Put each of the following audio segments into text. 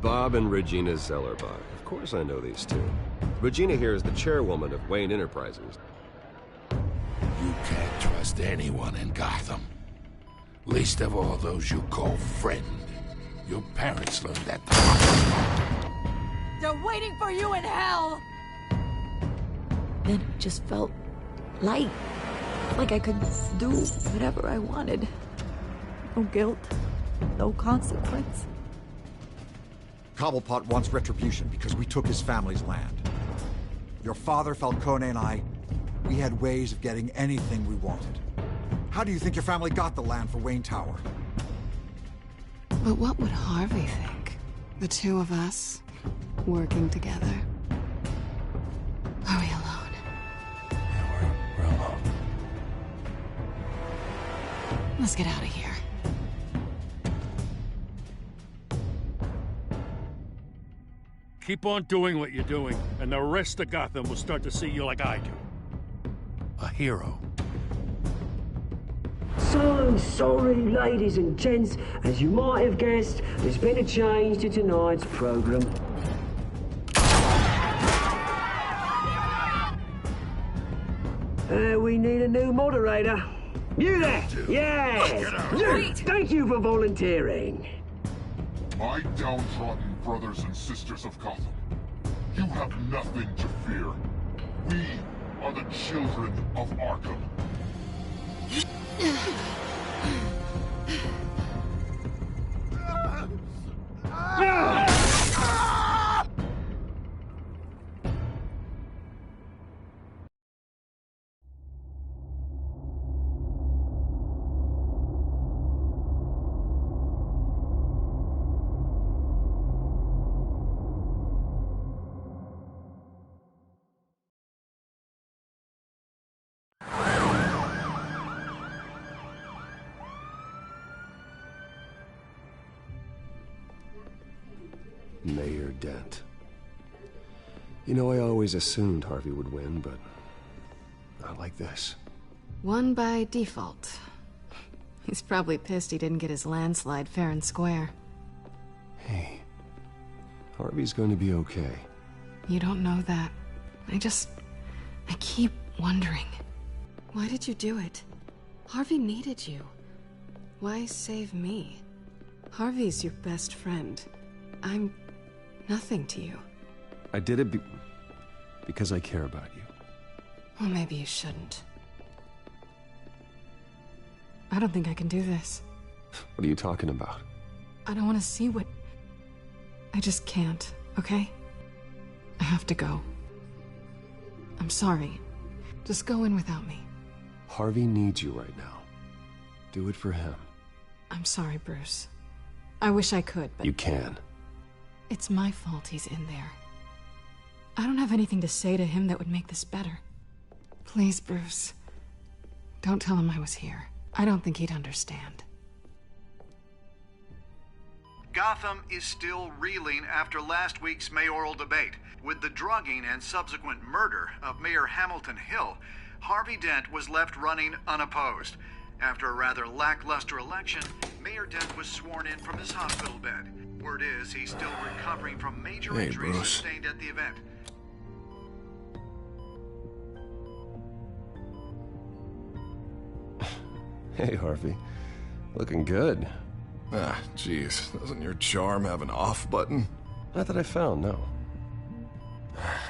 Bob and Regina Zellerbach. Of course I know these two. Regina here is the chairwoman of Wayne Enterprises. You can't trust anyone in Gotham. Least of all those you call friend. Your parents learned that. They're waiting for you in hell! Then it just felt light. Like I could do whatever I wanted. No guilt, no consequence. Cobblepot wants retribution because we took his family's land. Your father, Falcone, and I, we had ways of getting anything we wanted. How do you think your family got the land for Wayne Tower? But what would Harvey think? The two of us, working together. Are we alone? Yeah, we're alone. Let's get out of here. Keep on doing what you're doing, and the rest of Gotham will start to see you like I do. A hero. So sorry, ladies and gents. As you might have guessed, there's been a change to tonight's program. We need a new moderator. You there? Yes! Thank you for volunteering. My downtrodden brothers and sisters of Gotham, you have nothing to fear. We are the children of Arkham. Mayor Dent. You know, I always assumed Harvey would win, but not like this. Won by default. He's probably pissed he didn't get his landslide fair and square. Hey, Harvey's going to be okay. You don't know that. I keep wondering. Why did you do it? Harvey needed you. Why save me? Harvey's your best friend. I'm nothing to you. I did it because I care about you. Well, maybe you shouldn't. I don't think I can do this. What are you talking about? I don't want to see what... I just can't, okay? I have to go. I'm sorry. Just go in without me. Harvey needs you right now. Do it for him. I'm sorry, Bruce. I wish I could, but... You can. It's my fault he's in there. I don't have anything to say to him that would make this better. Please, Bruce. Don't tell him I was here. I don't think he'd understand. Gotham is still reeling after last week's mayoral debate. With the drugging and subsequent murder of Mayor Hamilton Hill, Harvey Dent was left running unopposed. After a rather lackluster election, Mayor Dent was sworn in from his hospital bed. Word is he's still recovering from major injuries sustained at the event. Hey, Harvey. Looking good. Ah, jeez. Doesn't your charm have an off button? Not that I found, no.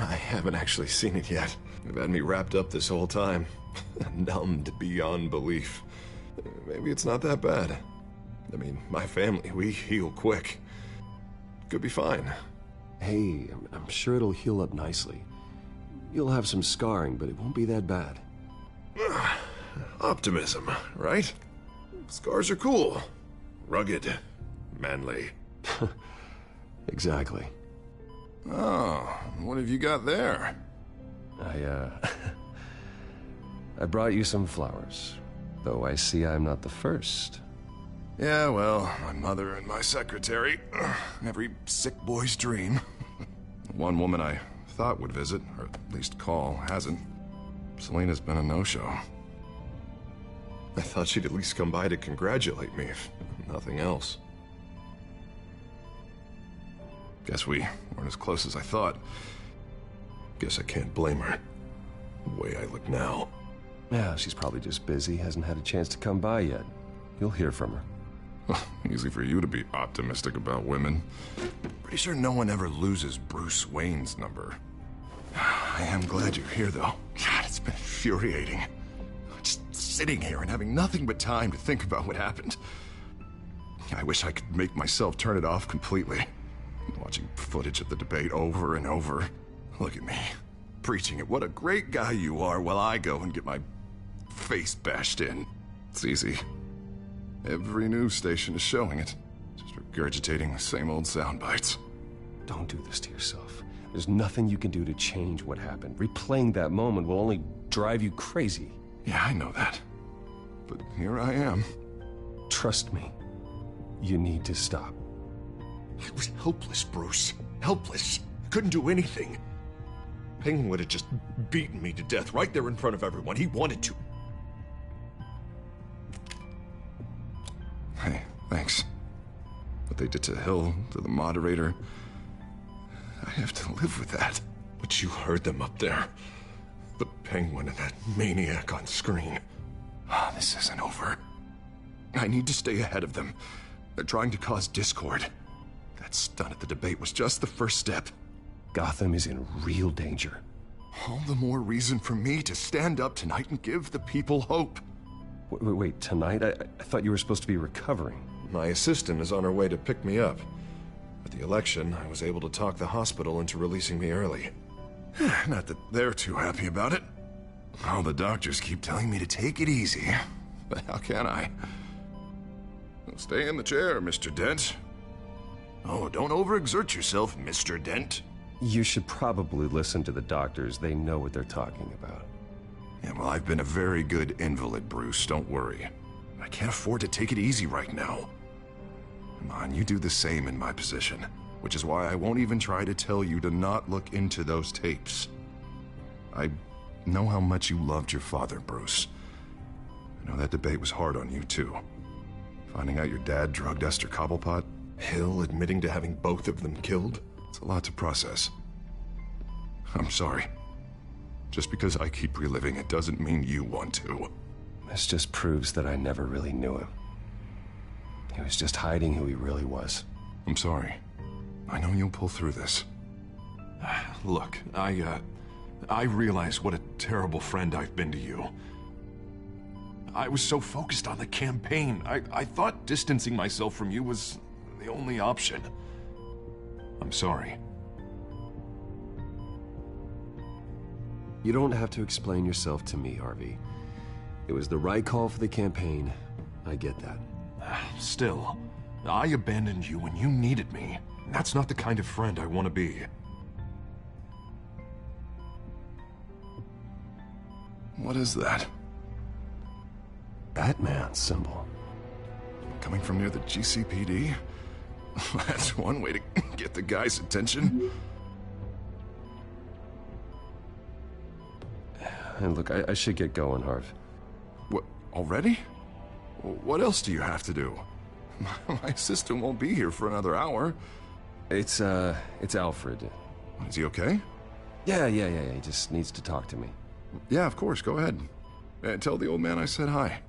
I haven't actually seen it yet. You've had me wrapped up this whole time. Numbed beyond belief. Maybe it's not that bad. I mean, my family, we heal quick. Could be fine. Hey, I'm sure it'll heal up nicely. You'll have some scarring, but it won't be that bad. Optimism, right? Scars are cool. Rugged. Manly. Exactly. Oh, what have you got there? I brought you some flowers. Though I see I'm not the first. Yeah, well, my mother and my secretary. Every sick boy's dream. One woman I thought would visit, or at least call, hasn't. Selena's been a no-show. I thought she'd at least come by to congratulate me, if nothing else. Guess we weren't as close as I thought. Guess I can't blame her. The way I look now. Yeah, she's probably just busy, hasn't had a chance to come by yet. You'll hear from her. Easy for you to be optimistic about women. Pretty sure no one ever loses Bruce Wayne's number. I am glad you're here, though. God, it's been infuriating. Just sitting here and having nothing but time to think about what happened. I wish I could make myself turn it off completely. Watching footage of the debate over and over. Look at me, preaching it. What a great guy you are, while I go and get my face bashed in. It's easy. Every news station is showing it. Just regurgitating the same old sound bites. Don't do this to yourself. There's nothing you can do to change what happened. Replaying that moment will only drive you crazy. Yeah, I know that. But here I am. Trust me. You need to stop. I was helpless, Bruce. Helpless. I couldn't do anything. Penguin would have just beaten me to death right there in front of everyone. He wanted to. Hey, thanks. What they did to Hill, to the moderator, I have to live with that. But you heard them up there. The Penguin and that maniac on screen. This isn't over. I need to stay ahead of them. They're trying to cause discord. That stunt at the debate was just the first step. Gotham is in real danger. All the more reason for me to stand up tonight and give the people hope. Wait, tonight? I thought you were supposed to be recovering. My assistant is on her way to pick me up. At the election, I was able to talk the hospital into releasing me early. Not that they're too happy about it. All the doctors keep telling me to take it easy. But how can I? Stay in the chair, Mr. Dent. Oh, don't overexert yourself, Mr. Dent. You should probably listen to the doctors. They know what they're talking about. Yeah, well, I've been a very good invalid, Bruce. Don't worry. I can't afford to take it easy right now. Come on, you do the same in my position. Which is why I won't even try to tell you to not look into those tapes. I know how much you loved your father, Bruce. I know that debate was hard on you, too. Finding out your dad drugged Esther Cobblepot, Hill admitting to having both of them killed. It's a lot to process. I'm sorry. Just because I keep reliving it doesn't mean you want to. This just proves that I never really knew him. He was just hiding who he really was. I'm sorry. I know you'll pull through this. Look, I realize what a terrible friend I've been to you. I was so focused on the campaign. I thought distancing myself from you was the only option. I'm sorry. You don't have to explain yourself to me, Harvey. It was the right call for the campaign. I get that. Still, I abandoned you when you needed me. That's not the kind of friend I want to be. What is that? Batman symbol. Coming from near the GCPD? That's one way to get the guy's attention. And look, I should get going, Harv. What, already? What else do you have to do? My assistant won't be here for another hour. It's Alfred. Is he okay? Yeah, he just needs to talk to me. Yeah, of course, go ahead. Tell the old man I said hi.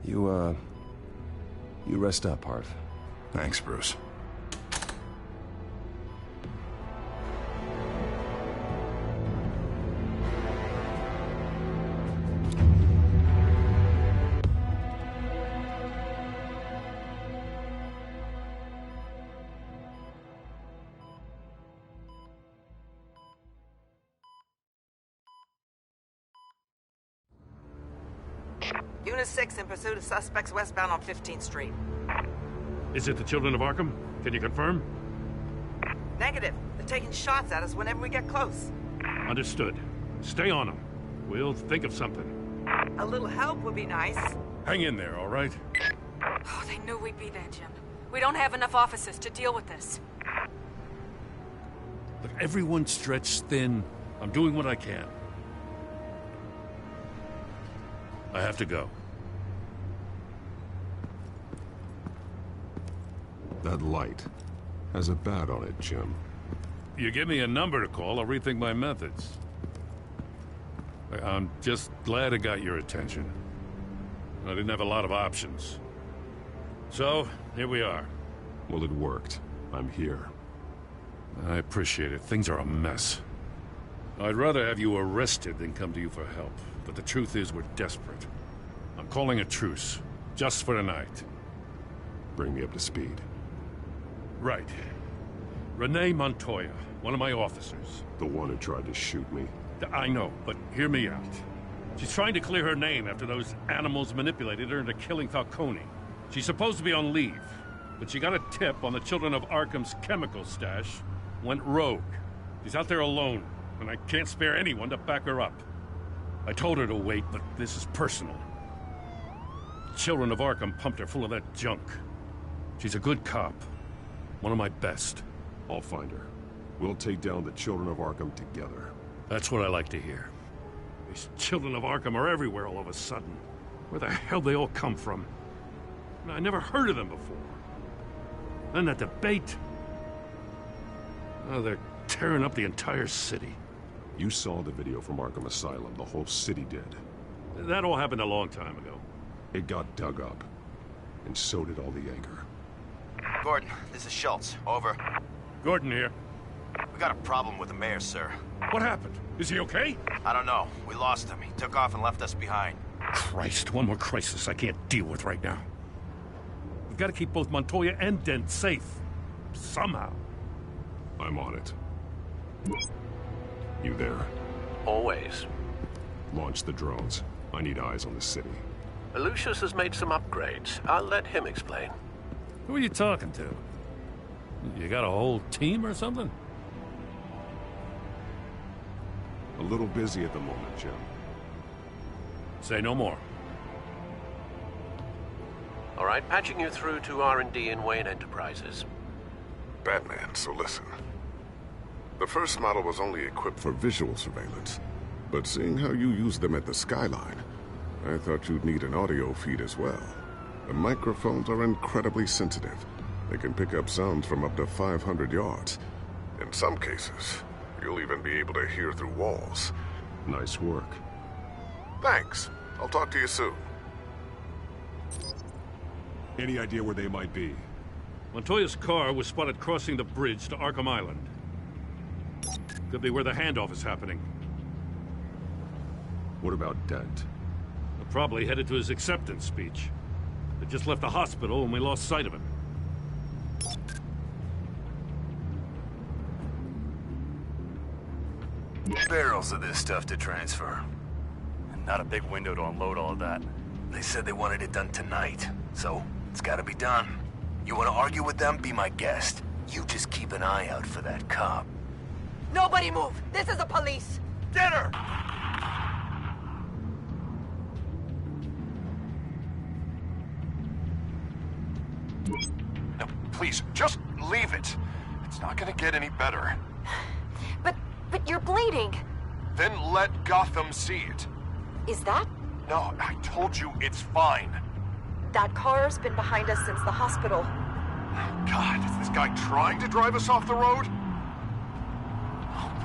You rest up, Harv. Thanks, Bruce. Unit 6 in pursuit of suspects westbound on 15th Street. Is it the Children of Arkham? Can you confirm? Negative. They're taking shots at us whenever we get close. Understood. Stay on them. We'll think of something. A little help would be nice. Hang in there, all right? Oh, they knew we'd be there, Jim. We don't have enough officers to deal with this. Look, everyone's stretched thin. I'm doing what I can. I have to go. That light has a bat on it, Jim. You give me a number to call, I'll rethink my methods. I'm just glad it got your attention. I didn't have a lot of options. So, here we are. Well, it worked. I'm here. I appreciate it. Things are a mess. I'd rather have you arrested than come to you for help. But the truth is, we're desperate. I'm calling a truce. Just for tonight. Bring me up to speed. Right. Renee Montoya, one of my officers. The one who tried to shoot me? I know, but hear me out. She's trying to clear her name after those animals manipulated her into killing Falcone. She's supposed to be on leave, but she got a tip on the Children of Arkham's chemical stash, went rogue. She's out there alone, and I can't spare anyone to back her up. I told her to wait, but this is personal. Children of Arkham pumped her full of that junk. She's a good cop. One of my best. I'll find her. We'll take down the Children of Arkham together. That's what I like to hear. These Children of Arkham are everywhere all of a sudden. Where the hell they all come from? I never heard of them before. Then that debate. Oh, they're tearing up the entire city. You saw the video from Arkham Asylum. The whole city did. That all happened a long time ago. It got dug up. And so did all the anger. Gordon, this is Schultz. Over. Gordon here. We got a problem with the mayor, sir. What happened? Is he okay? I don't know. We lost him. He took off and left us behind. Christ, one more crisis I can't deal with right now. We've got to keep both Montoya and Dent safe. Somehow. I'm on it. You there? Always. Launch the drones. I need eyes on the city. Lucius has made some upgrades. I'll let him explain. Who are you talking to? You got a whole team or something? A little busy at the moment, Jim. Say no more. All right, patching you through to R&D in Wayne Enterprises. Batman, so listen. The first model was only equipped for visual surveillance, but seeing how you use them at the Skyline, I thought you'd need an audio feed as well. The microphones are incredibly sensitive. They can pick up sounds from up to 500 yards. In some cases, you'll even be able to hear through walls. Nice work. Thanks. I'll talk to you soon. Any idea where they might be? Montoya's car was spotted crossing the bridge to Arkham Island. Could be where the handoff is happening. What about Dent? Probably headed to his acceptance speech. They just left the hospital and we lost sight of him. Barrels of this stuff to transfer. And not a big window to unload all of that. They said they wanted it done tonight, so it's gotta be done. You wanna argue with them? Be my guest. You just keep an eye out for that cop. Nobody move! This is the police! Get her! No, please, just leave it. It's not gonna get any better. But you're bleeding. Then let Gotham see it. Is that? No, I told you it's fine. That car's been behind us since the hospital. God, is this guy trying to drive us off the road?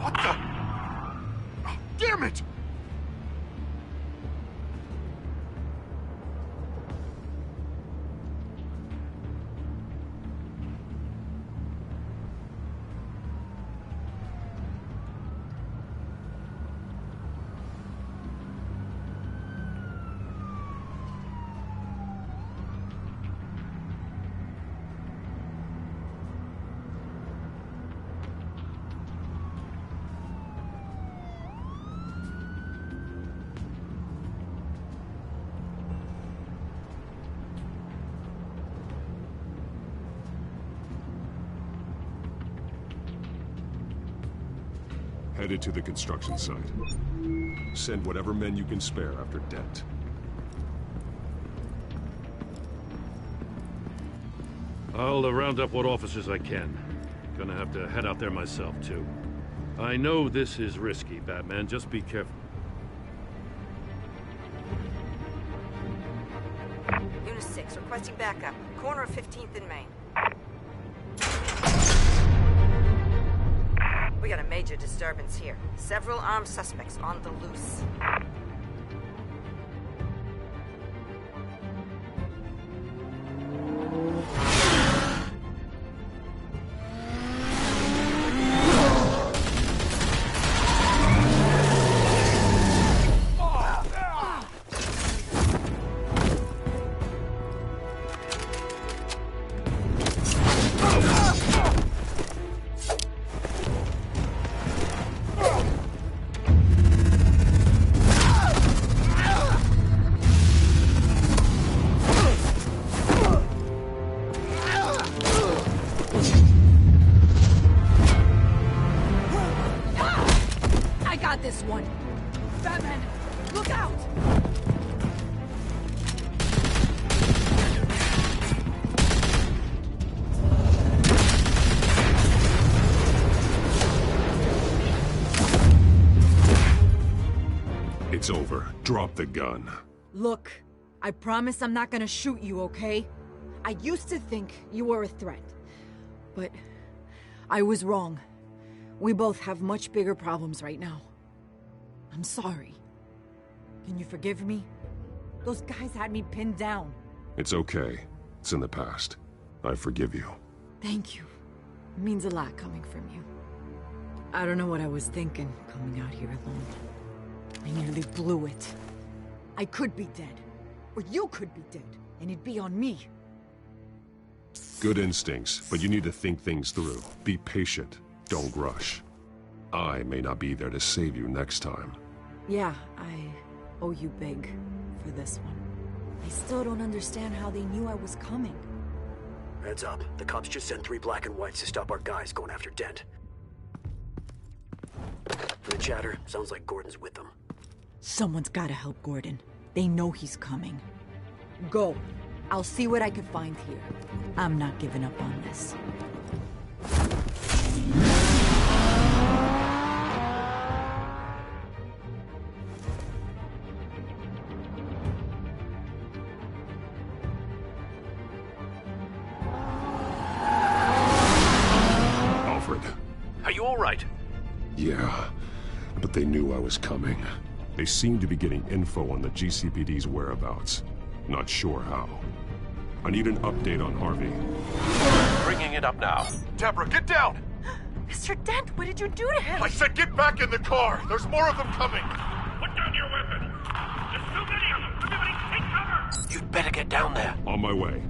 What the? Oh, damn it! Headed to the construction site. Send whatever men you can spare after Dent. I'll round up what officers I can. Gonna have to head out there myself, too. I know this is risky, Batman. Just be careful. Unit 6, requesting backup. Corner of 15th and Main. got a major disturbance here. Several armed suspects on the loose. This one. Batman, look out! It's over. Drop the gun. Look, I promise I'm not gonna shoot you, okay? I used to think you were a threat, but I was wrong. We both have much bigger problems right now. I'm sorry. Can you forgive me? Those guys had me pinned down. It's okay. It's in the past. I forgive you. Thank you. It means a lot coming from you. I don't know what I was thinking coming out here alone. I nearly blew it. I could be dead. Or you could be dead. And it'd be on me. Good instincts, but you need to think things through. Be patient. Don't rush. I may not be there to save you next time. Yeah, I owe you big for this one. I still don't understand how they knew I was coming. Heads up. The cops just sent 3 black and whites to stop our guys going after Dent. For the chatter, sounds like Gordon's with them. Someone's gotta help Gordon. They know he's coming. Go. I'll see what I can find here. I'm not giving up on this. Are you all right? Yeah, but they knew I was coming. They seem to be getting info on the GCPD's whereabouts. Not sure how. I need an update on Harvey. Bringing it up now. Deborah, get down! Mr. Dent, what did you do to him? I said get back in the car! There's more of them coming! Put down your weapon! There's too many of them! Everybody take cover! You'd better get down there. On my way.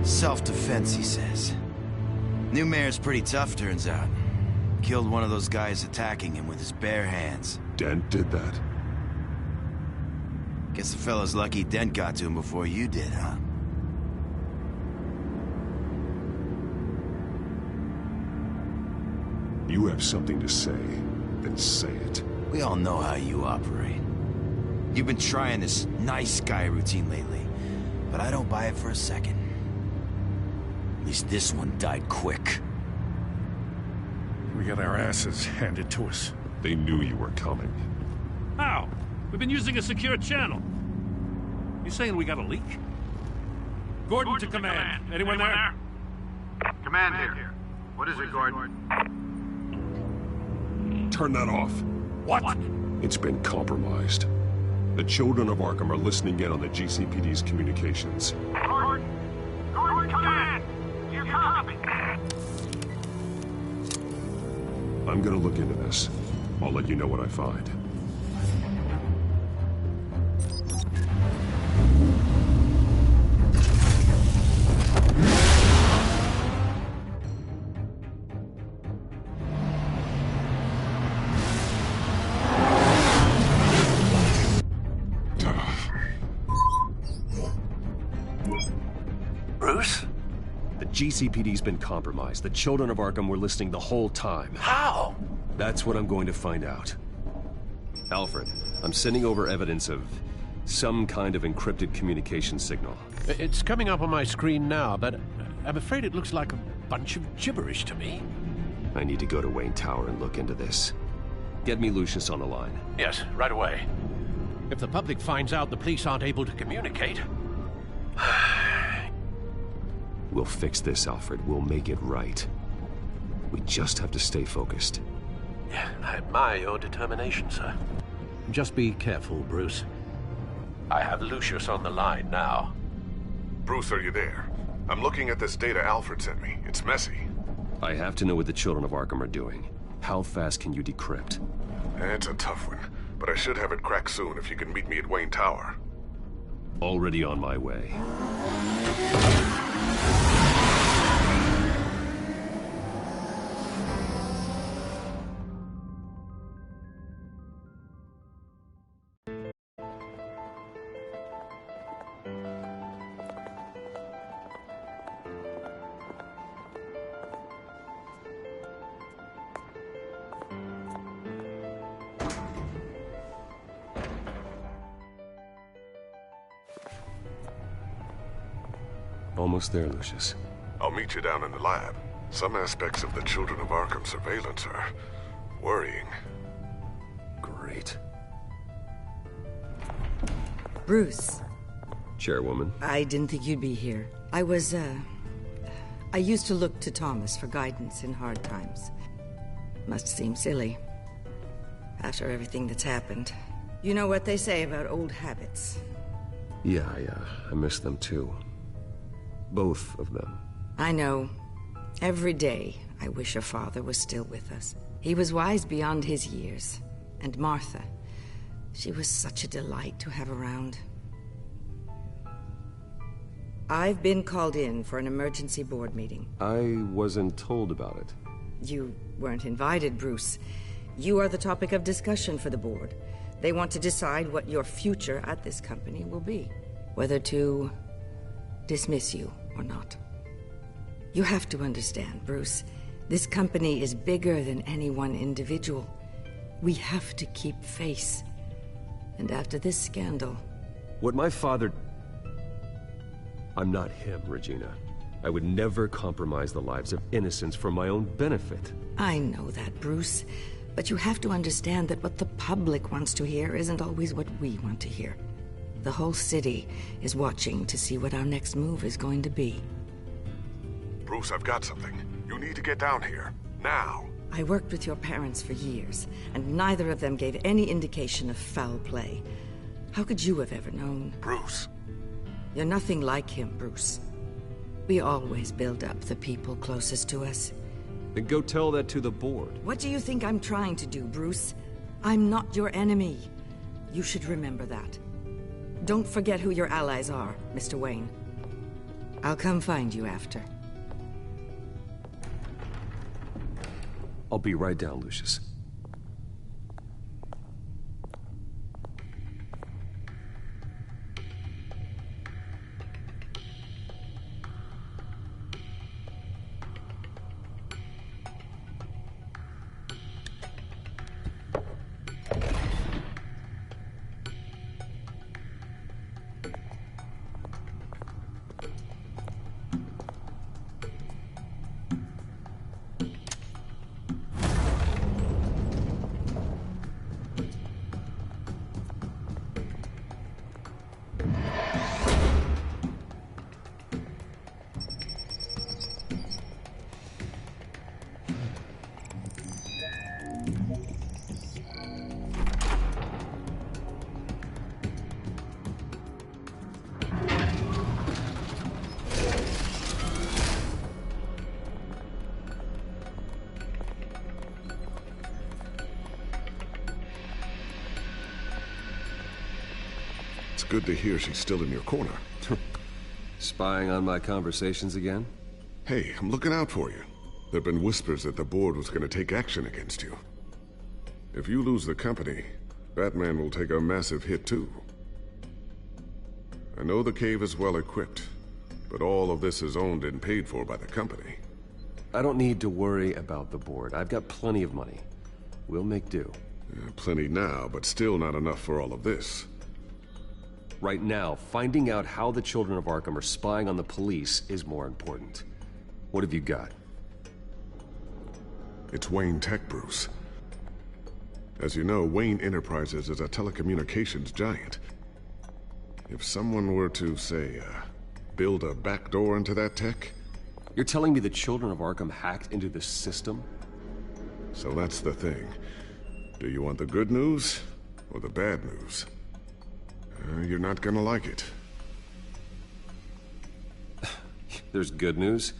Self-defense, he says. New mayor's pretty tough, turns out. Killed one of those guys attacking him with his bare hands. Dent did that? Guess the fella's lucky Dent got to him before you did, huh? You have something to say, then say it. We all know how you operate. You've been trying this nice guy routine lately, but I don't buy it for a second. At least this one died quick. We got our asses handed to us. They knew you were coming. How? We've been using a secure channel. You saying we got a leak? Gordon to command. Anyone there? Command here. What is it, Gordon? Turn that off. What? It's been compromised. The children of Arkham are listening in on the GCPD's communications. Gordon, command! You copy? I'm gonna look into this. I'll let you know what I find. GCPD's been compromised. The children of Arkham were listening the whole time. How? That's what I'm going to find out. Alfred, I'm sending over evidence of some kind of encrypted communication signal. It's coming up on my screen now, but I'm afraid it looks like a bunch of gibberish to me. I need to go to Wayne Tower and look into this. Get me Lucius on the line. Yes, right away. If the public finds out the police aren't able to communicate... We'll fix this, Alfred. We'll make it right. We just have to stay focused. Yeah, I admire your determination, sir. Just be careful, Bruce. I have Lucius on the line now. Bruce, are you there? I'm looking at this data Alfred sent me. It's messy. I have to know what the children of Arkham are doing. How fast can you decrypt? It's a tough one, but I should have it cracked soon if you can meet me at Wayne Tower. Already on my way. Almost there, Lucius. I'll meet you down in the lab. Some aspects of the Children of Arkham surveillance are worrying. Great. Bruce. Chairwoman. I didn't think you'd be here. I used to look to Thomas for guidance in hard times. Must seem silly. After everything that's happened. You know what they say about old habits. Yeah, I miss them too. Both of them. I know. Every day, I wish your father was still with us. He was wise beyond his years. And Martha, she was such a delight to have around. I've been called in for an emergency board meeting. I wasn't told about it. You weren't invited, Bruce. You are the topic of discussion for the board. They want to decide what your future at this company will be. Whether to dismiss you or not. You have to understand, Bruce. This company is bigger than any one individual. We have to keep face. And after this scandal... What my father... I'm not him, Regina. I would never compromise the lives of innocents for my own benefit. I know that, Bruce. But you have to understand that what the public wants to hear isn't always what we want to hear. The whole city is watching to see what our next move is going to be. Bruce, I've got something. You need to get down here. Now. I worked with your parents for years, and neither of them gave any indication of foul play. How could you have ever known? Bruce. You're nothing like him, Bruce. We always build up the people closest to us. Then go tell that to the board. What do you think I'm trying to do, Bruce? I'm not your enemy. You should remember that. Don't forget who your allies are, Mr. Wayne. I'll come find you after. I'll be right down, Lucius. Good to hear she's still in your corner. Spying on my conversations again? Hey, I'm looking out for you. There've been whispers that the board was going to take action against you. If you lose the company, Batman will take a massive hit too. I know the cave is well equipped, But all of this is owned and paid for by the company. I don't need to worry about the board. I've got plenty of money. We'll make do. Plenty now, but still not enough for all of this. Right now, finding out how the Children of Arkham are spying on the police is more important. What have you got? It's Wayne Tech, Bruce. As you know, Wayne Enterprises is a telecommunications giant. If someone were to, say, build a backdoor into that tech... You're telling me the Children of Arkham hacked into the system? So that's the thing. Do you want the good news or the bad news? You're not gonna like it. There's good news.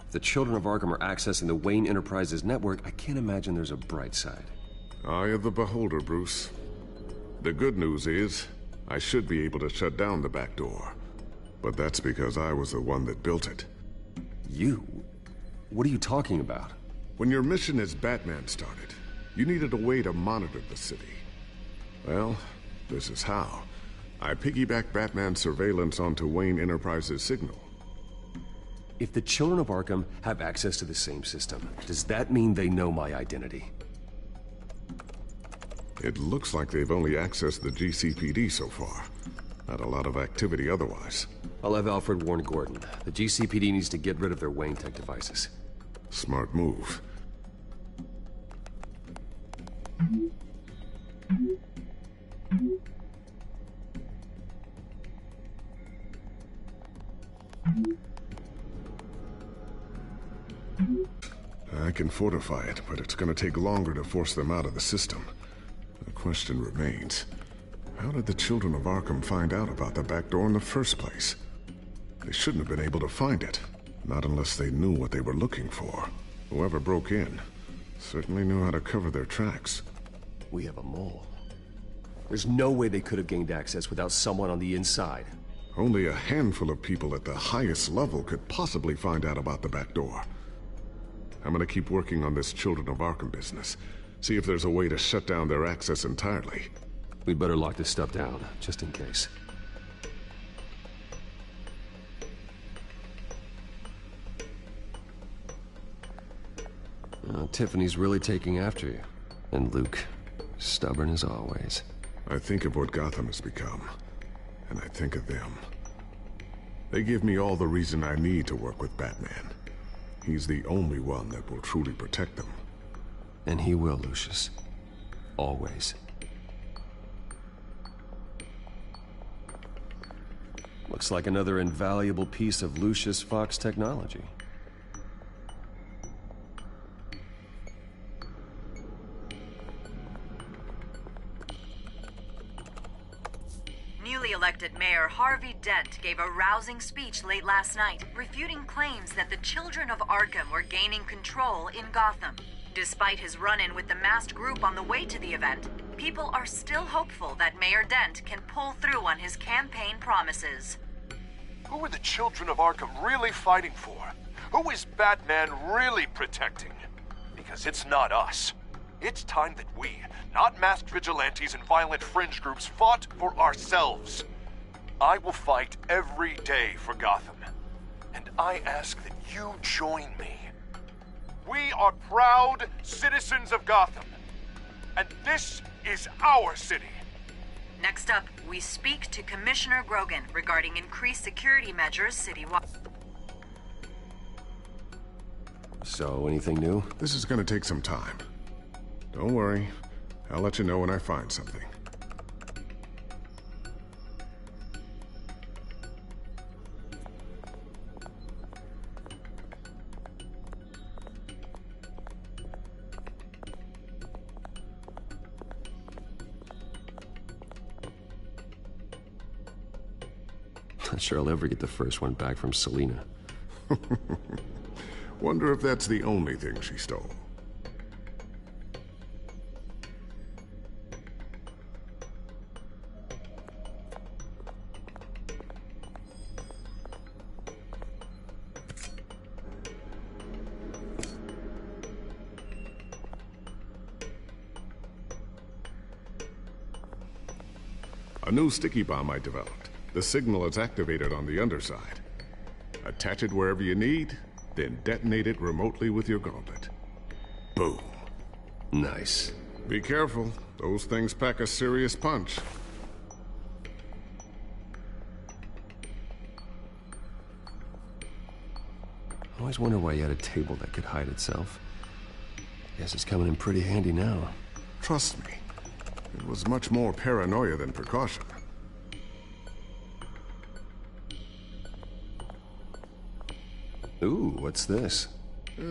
If the Children of Arkham are accessing the Wayne Enterprises network, I can't imagine there's a bright side. Eye of the beholder, Bruce. The good news is, I should be able to shut down the back door. But that's because I was the one that built it. You? What are you talking about? When your mission as Batman started, you needed a way to monitor the city. Well, this is how. I piggybacked Batman's surveillance onto Wayne Enterprises' signal. If the Children of Arkham have access to the same system, does that mean they know my identity? It looks like they've only accessed the GCPD so far. Not a lot of activity otherwise. I'll have Alfred warn Gordon. The GCPD needs to get rid of their Wayne Tech devices. Smart move. I can fortify it, but it's gonna take longer to force them out of the system. The question remains, how did the Children of Arkham find out about the back door in the first place? They shouldn't have been able to find it, not unless they knew what they were looking for. Whoever broke in certainly knew how to cover their tracks. We have a mole. There's no way they could have gained access without someone on the inside. Only a handful of people at the highest level could possibly find out about the back door. I'm gonna keep working on this Children of Arkham business. See if there's a way to shut down their access entirely. We'd better lock this stuff down, just in case. Tiffany's really taking after you. And Luke, stubborn as always. I think of what Gotham has become, and I think of them. They give me all the reason I need to work with Batman. He's the only one that will truly protect them. And he will, Lucius. Always. Looks like another invaluable piece of Lucius Fox technology. Newly elected Mayor Harvey Dent gave a rousing speech late last night, refuting claims that the Children of Arkham were gaining control in Gotham. Despite his run-in with the masked group on the way to the event, people are still hopeful that Mayor Dent can pull through on his campaign promises. Who are the Children of Arkham really fighting for? Who is Batman really protecting? Because it's not us. It's time that we, not masked vigilantes and violent fringe groups, fought for ourselves. I will fight every day for Gotham. And I ask that you join me. We are proud citizens of Gotham. And this is our city. Next up, we speak to Commissioner Grogan regarding increased security measures citywide. So, anything new? This is gonna take some time. Don't worry. I'll let you know when I find something. Not sure I'll ever get the first one back from Selina. Wonder if that's the only thing she stole. A new sticky bomb I developed. The signal is activated on the underside. Attach it wherever you need, then detonate it remotely with your gauntlet. Boom. Nice. Be careful. Those things pack a serious punch. I always wonder why you had a table that could hide itself. Guess it's coming in pretty handy now. Trust me, it was much more paranoia than precaution. Ooh, what's this?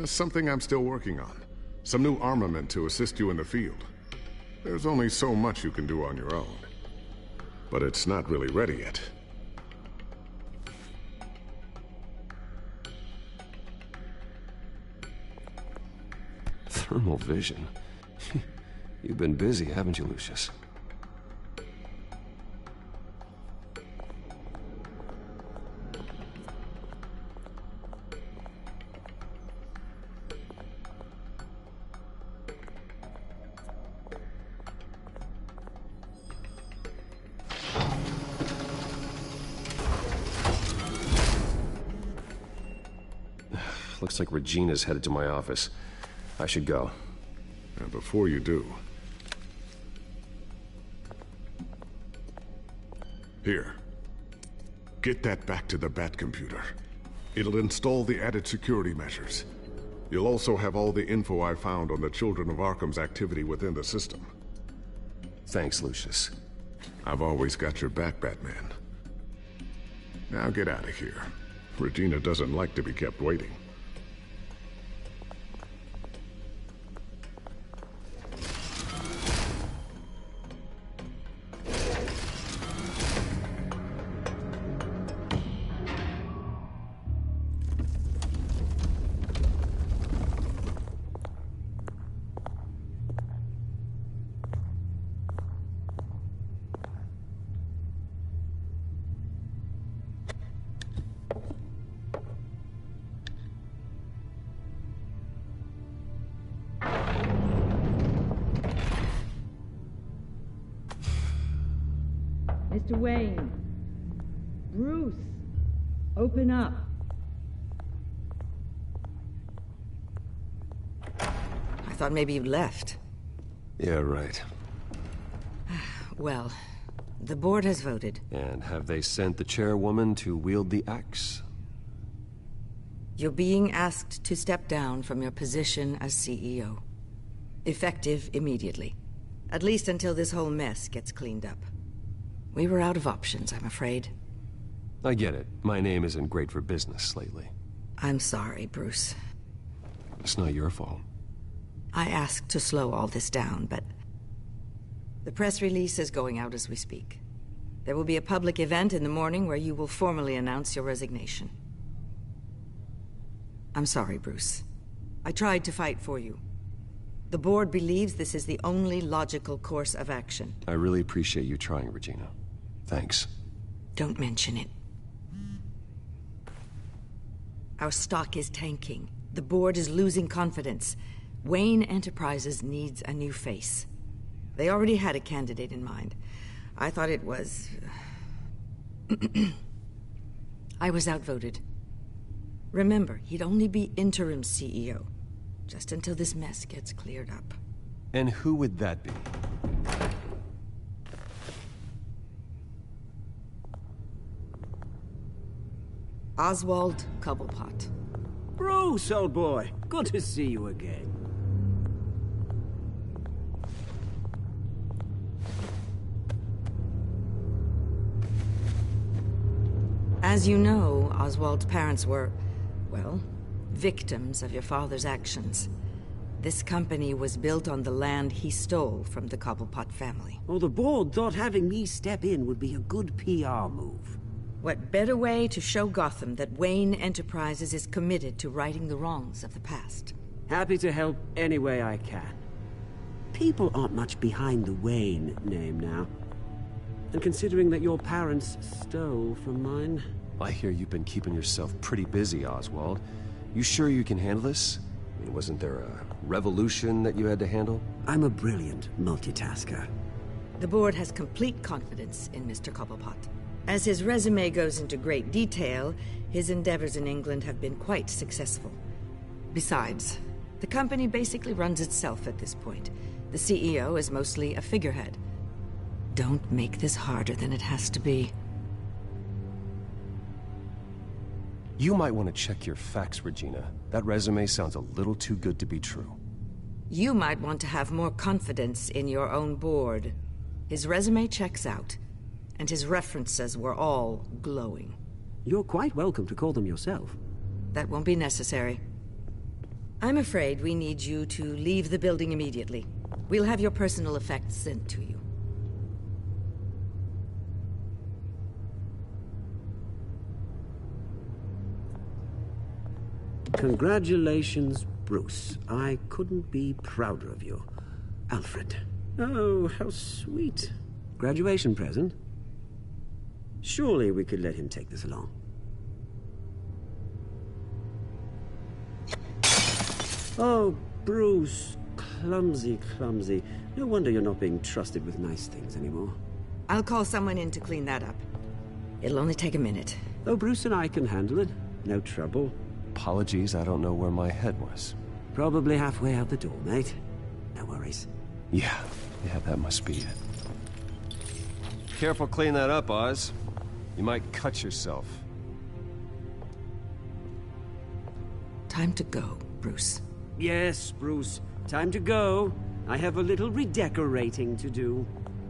Something I'm still working on. Some new armament to assist you in the field. There's only so much you can do on your own. But it's not really ready yet. Thermal vision. You've been busy, haven't you, Lucius? Looks like Regina's headed to my office. I should go. And before you do... Here. Get that back to the Bat computer. It'll install the added security measures. You'll also have all the info I found on the Children of Arkham's activity within the system. Thanks, Lucius. I've always got your back, Batman. Now get out of here. Regina doesn't like to be kept waiting. Mr. Wayne. Bruce. Open up. I thought maybe you left. Yeah, right. Well, the board has voted. And have they sent the chairwoman to wield the axe? You're being asked to step down from your position as CEO. Effective immediately. At least until this whole mess gets cleaned up. We were out of options, I'm afraid. I get it. My name isn't great for business lately. I'm sorry, Bruce. It's not your fault. I asked to slow all this down, but... The press release is going out as we speak. There will be a public event in the morning where you will formally announce your resignation. I'm sorry, Bruce. I tried to fight for you. The board believes this is the only logical course of action. I really appreciate you trying, Regina. Thanks. Don't mention it. Our stock is tanking. The board is losing confidence. Wayne Enterprises needs a new face. They already had a candidate in mind. I thought it was... I was outvoted. Remember, he'd only be interim CEO. Just until this mess gets cleared up. And who would that be? Oswald Cobblepot. Bruce, old boy. Good to see you again. As you know, Oswald's parents were, well, victims of your father's actions. This company was built on the land he stole from the Cobblepot family. Well, the board thought having me step in would be a good PR move. What better way to show Gotham that Wayne Enterprises is committed to righting the wrongs of the past? Happy to help any way I can. People aren't much behind the Wayne name now. And considering that your parents stole from mine... I hear you've been keeping yourself pretty busy, Oswald. You sure you can handle this? I mean, wasn't there a revolution that you had to handle? I'm a brilliant multitasker. The board has complete confidence in Mr. Cobblepot. As his resume goes into great detail, his endeavors in England have been quite successful. Besides, the company basically runs itself at this point. The CEO is mostly a figurehead. Don't make this harder than it has to be. You might want to check your facts, Regina. That resume sounds a little too good to be true. You might want to have more confidence in your own board. His resume checks out, and his references were all glowing. You're quite welcome to call them yourself. That won't be necessary. I'm afraid we need you to leave the building immediately. We'll have your personal effects sent to you. Congratulations, Bruce. I couldn't be prouder of you. Alfred. Oh, how sweet. Graduation present? Surely we could let him take this along. Oh, Bruce. Clumsy, clumsy. No wonder you're not being trusted with nice things anymore. I'll call someone in to clean that up. It'll only take a minute. Oh, Bruce and I can handle it. No trouble. Apologies, I don't know where my head was. Probably halfway out the door, mate. No worries. Yeah, that must be it. Careful clean that up, Oz. You might cut yourself. Time to go, Bruce. Yes, Bruce. Time to go. I have a little redecorating to do.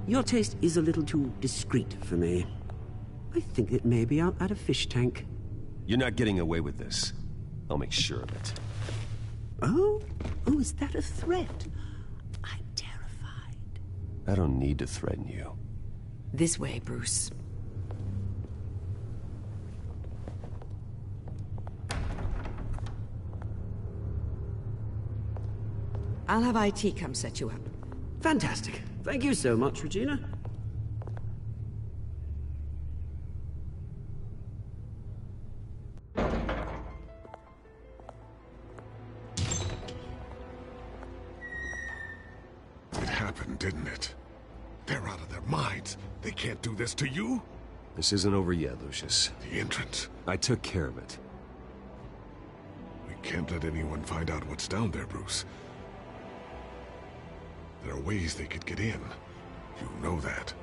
Your taste is a little too discreet for me. I think that maybe I'll add a fish tank. You're not getting away with this. I'll make sure of it. Oh? Oh, is that a threat? I'm terrified. I don't need to threaten you. This way, Bruce. I'll have IT come set you up. Fantastic. Thank you so much, Regina. It happened, didn't it? They're out of their minds. They can't do this to you. This isn't over yet, Lucius. The entrance. I took care of it. We can't let anyone find out what's down there, Bruce. There are ways they could get in. You know that.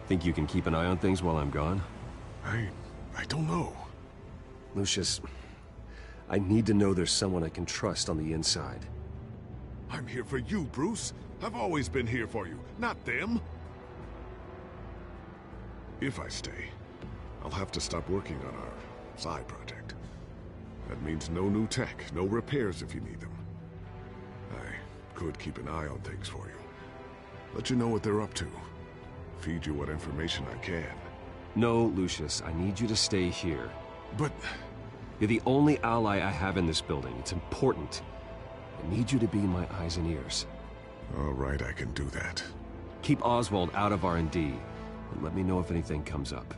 Think you can keep an eye on things while I'm gone? I don't know. Lucius, I need to know there's someone I can trust on the inside. I'm here for you, Bruce. I've always been here for you, not them. If I stay, I'll have to stop working on our side project. That means no new tech, no repairs if you need them. I could keep an eye on things for you. Let you know what they're up to. Feed you what information I can. No, Lucius, I need you to stay here. But... You're the only ally I have in this building. It's important. I need you to be my eyes and ears. All right, I can do that. Keep Oswald out of R&D, and let me know if anything comes up.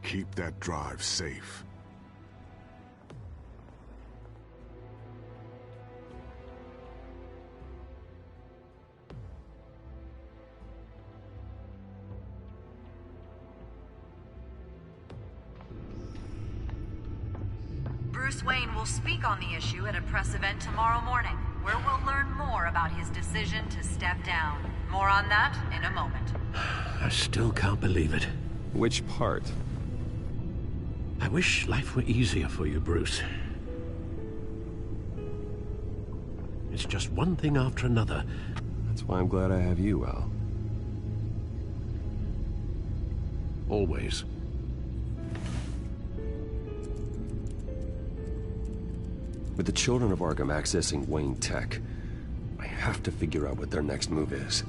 Keep that drive safe. Bruce Wayne will speak on the issue at a press event tomorrow morning, where we'll learn more about his decision to step down. More on that in a moment. I still can't believe it. Which part? I wish life were easier for you, Bruce. It's just one thing after another. That's why I'm glad I have you, Al. Always. With the children of Arkham accessing Wayne Tech, I have to figure out what their next move is.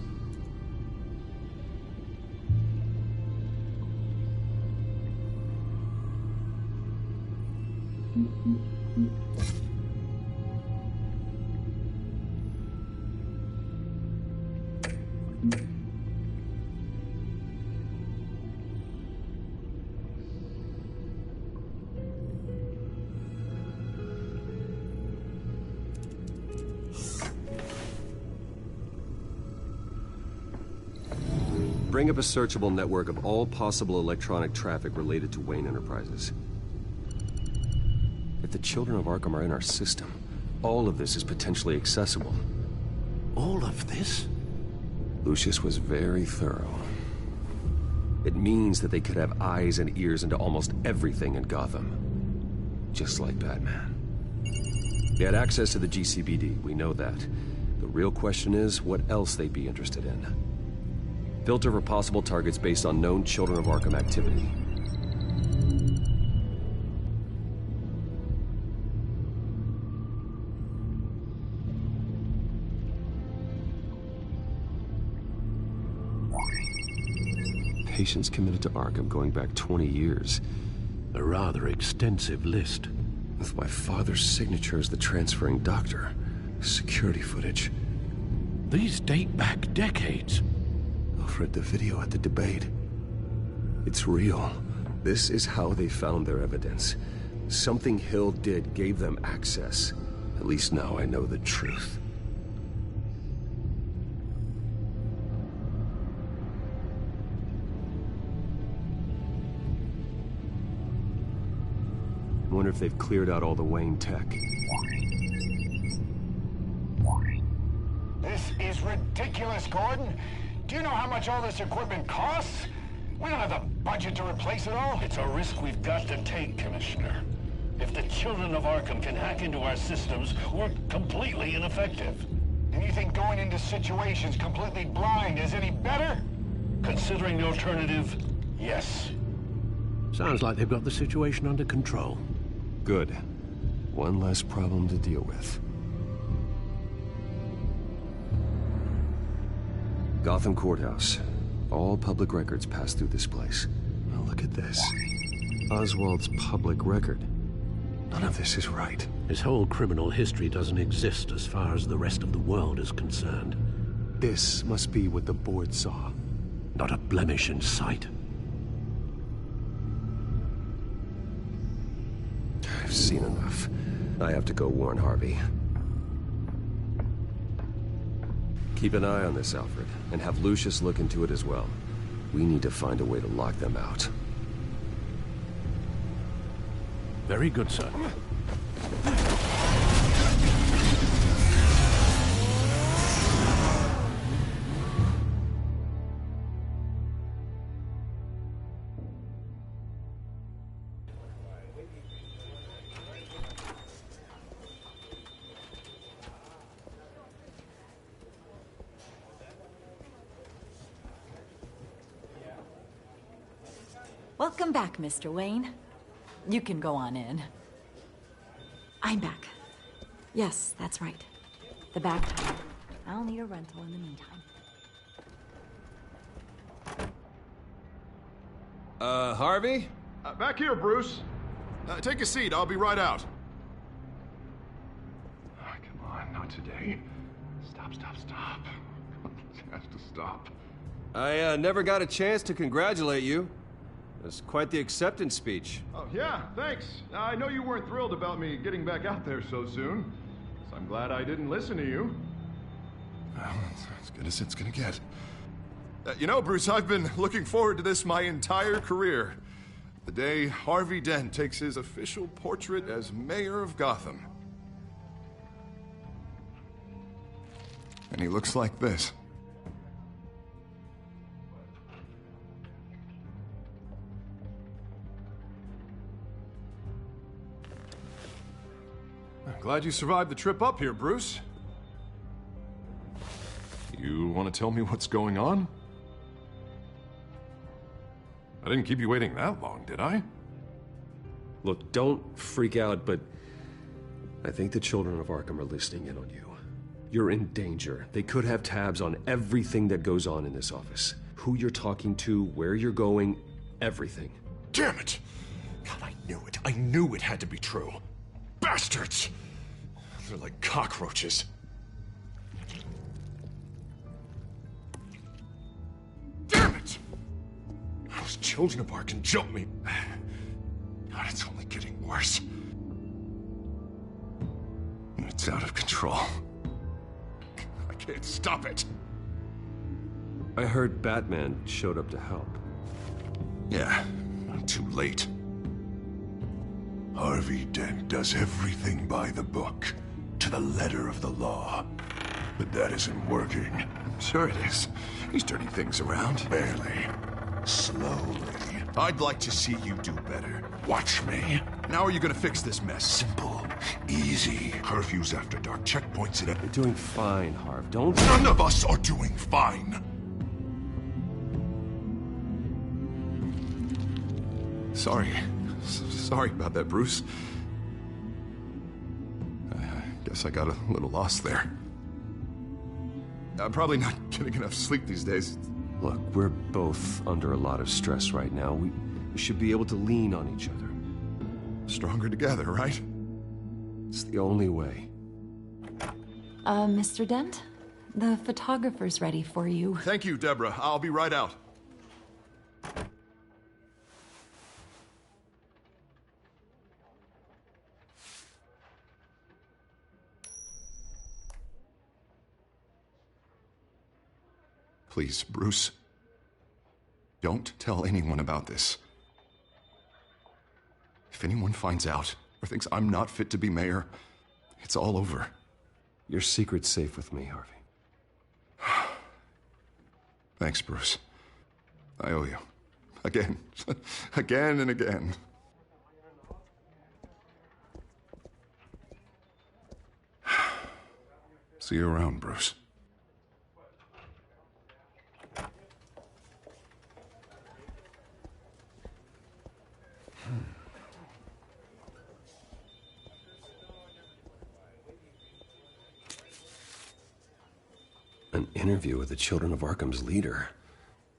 Bring up a searchable network of all possible electronic traffic related to Wayne Enterprises. If the children of Arkham are in our system, all of this is potentially accessible. All of this? Lucius was very thorough. It means that they could have eyes and ears into almost everything in Gotham. Just like Batman. They had access to the GCPD, we know that. The real question is, what else they'd be interested in. Filter for possible targets based on known Children of Arkham activity. Patients committed to Arkham going back 20 years. A rather extensive list. With my father's signature as the transferring doctor. Security footage. These date back decades. Alfred, the video at the debate. It's real. This is how they found their evidence. Something Hill did gave them access. At least now I know the truth. I wonder if they've cleared out all the Wayne tech. This is ridiculous, Gordon. Do you know how much all this equipment costs? We don't have the budget to replace it all. It's a risk we've got to take, Commissioner. If the children of Arkham can hack into our systems, we're completely ineffective. And you think going into situations completely blind is any better? Considering the alternative, yes. Sounds like they've got the situation under control. Good. One less problem to deal with. Gotham Courthouse. All public records pass through this place. Now look at this. Oswald's public record. None of this is right. His whole criminal history doesn't exist as far as the rest of the world is concerned. This must be what the board saw. Not a blemish in sight. I've seen enough. I have to go warn Harvey. Keep an eye on this, Alfred, and have Lucius look into it as well. We need to find a way to lock them out. Very good, sir. Welcome back, Mr. Wayne. You can go on in. I'm back. Yes, that's right. The back tire. I'll need a rental in the meantime. Harvey? Back here, Bruce. Take a seat. I'll be right out. Oh, come on, not today. Stop. It has to stop. I never got a chance to congratulate you. It was quite the acceptance speech. Oh, yeah, thanks. I know you weren't thrilled about me getting back out there so soon. So I'm glad I didn't listen to you. Well, it's as good as it's gonna get. You know, Bruce, I've been looking forward to this my entire career. The day Harvey Dent takes his official portrait as mayor of Gotham. And he looks like this. I'm glad you survived the trip up here, Bruce. You want to tell me what's going on? I didn't keep you waiting that long, did I? Look, don't freak out, but I think the children of Arkham are listening in on you. You're in danger. They could have tabs on everything that goes on in this office. Who you're talking to, where you're going, everything. Damn it! God, I knew it. I knew it had to be true. Bastards! They're like cockroaches. Damn it! Those children of Arkham jumped me. God, it's only getting worse. It's out of control. I can't stop it. I heard Batman showed up to help. Yeah, too late. Harvey Dent does everything by the book, to the letter of the law. But that isn't working. Sure it is. He's turning things around. Barely. Slowly. I'd like to see you do better. Watch me. Now are you gonna fix this mess? Simple. Easy. Curfews after dark. Checkpoints at... You're doing fine, Harv. Don't... None of us are doing fine. Sorry. Sorry about that, Bruce. I guess I got a little lost there. I'm probably not getting enough sleep these days. Look, we're both under a lot of stress right now. We should be able to lean on each other. Stronger together, right? It's the only way. Mr. Dent? The photographer's ready for you. Thank you, Deborah. I'll be right out. Please, Bruce. Don't tell anyone about this. If anyone finds out or thinks I'm not fit to be mayor, it's all over. Your secret's safe with me, Harvey. Thanks, Bruce. I owe you. Again. Again and again. See you around, Bruce. An interview with the Children of Arkham's leader.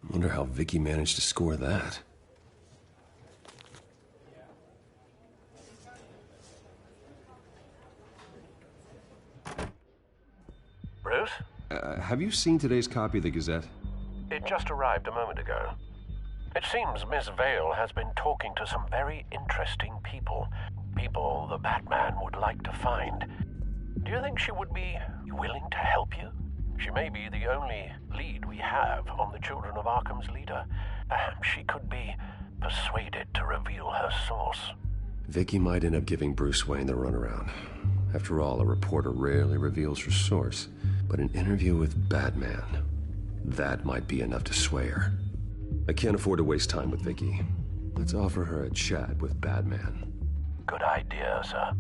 I wonder how Vicky managed to score that. Bruce? Have you seen today's copy of the Gazette? It just arrived a moment ago. It seems Miss Vale has been talking to some very interesting people. People the Batman would like to find. Do you think she would be willing to help you? She may be the only lead we have on the Children of Arkham's leader. Perhaps she could be persuaded to reveal her source. Vicky might end up giving Bruce Wayne the runaround. After all, a reporter rarely reveals her source. But an interview with Batman, that might be enough to sway her. I can't afford to waste time with Vicky. Let's offer her a chat with Batman. Good idea, sir.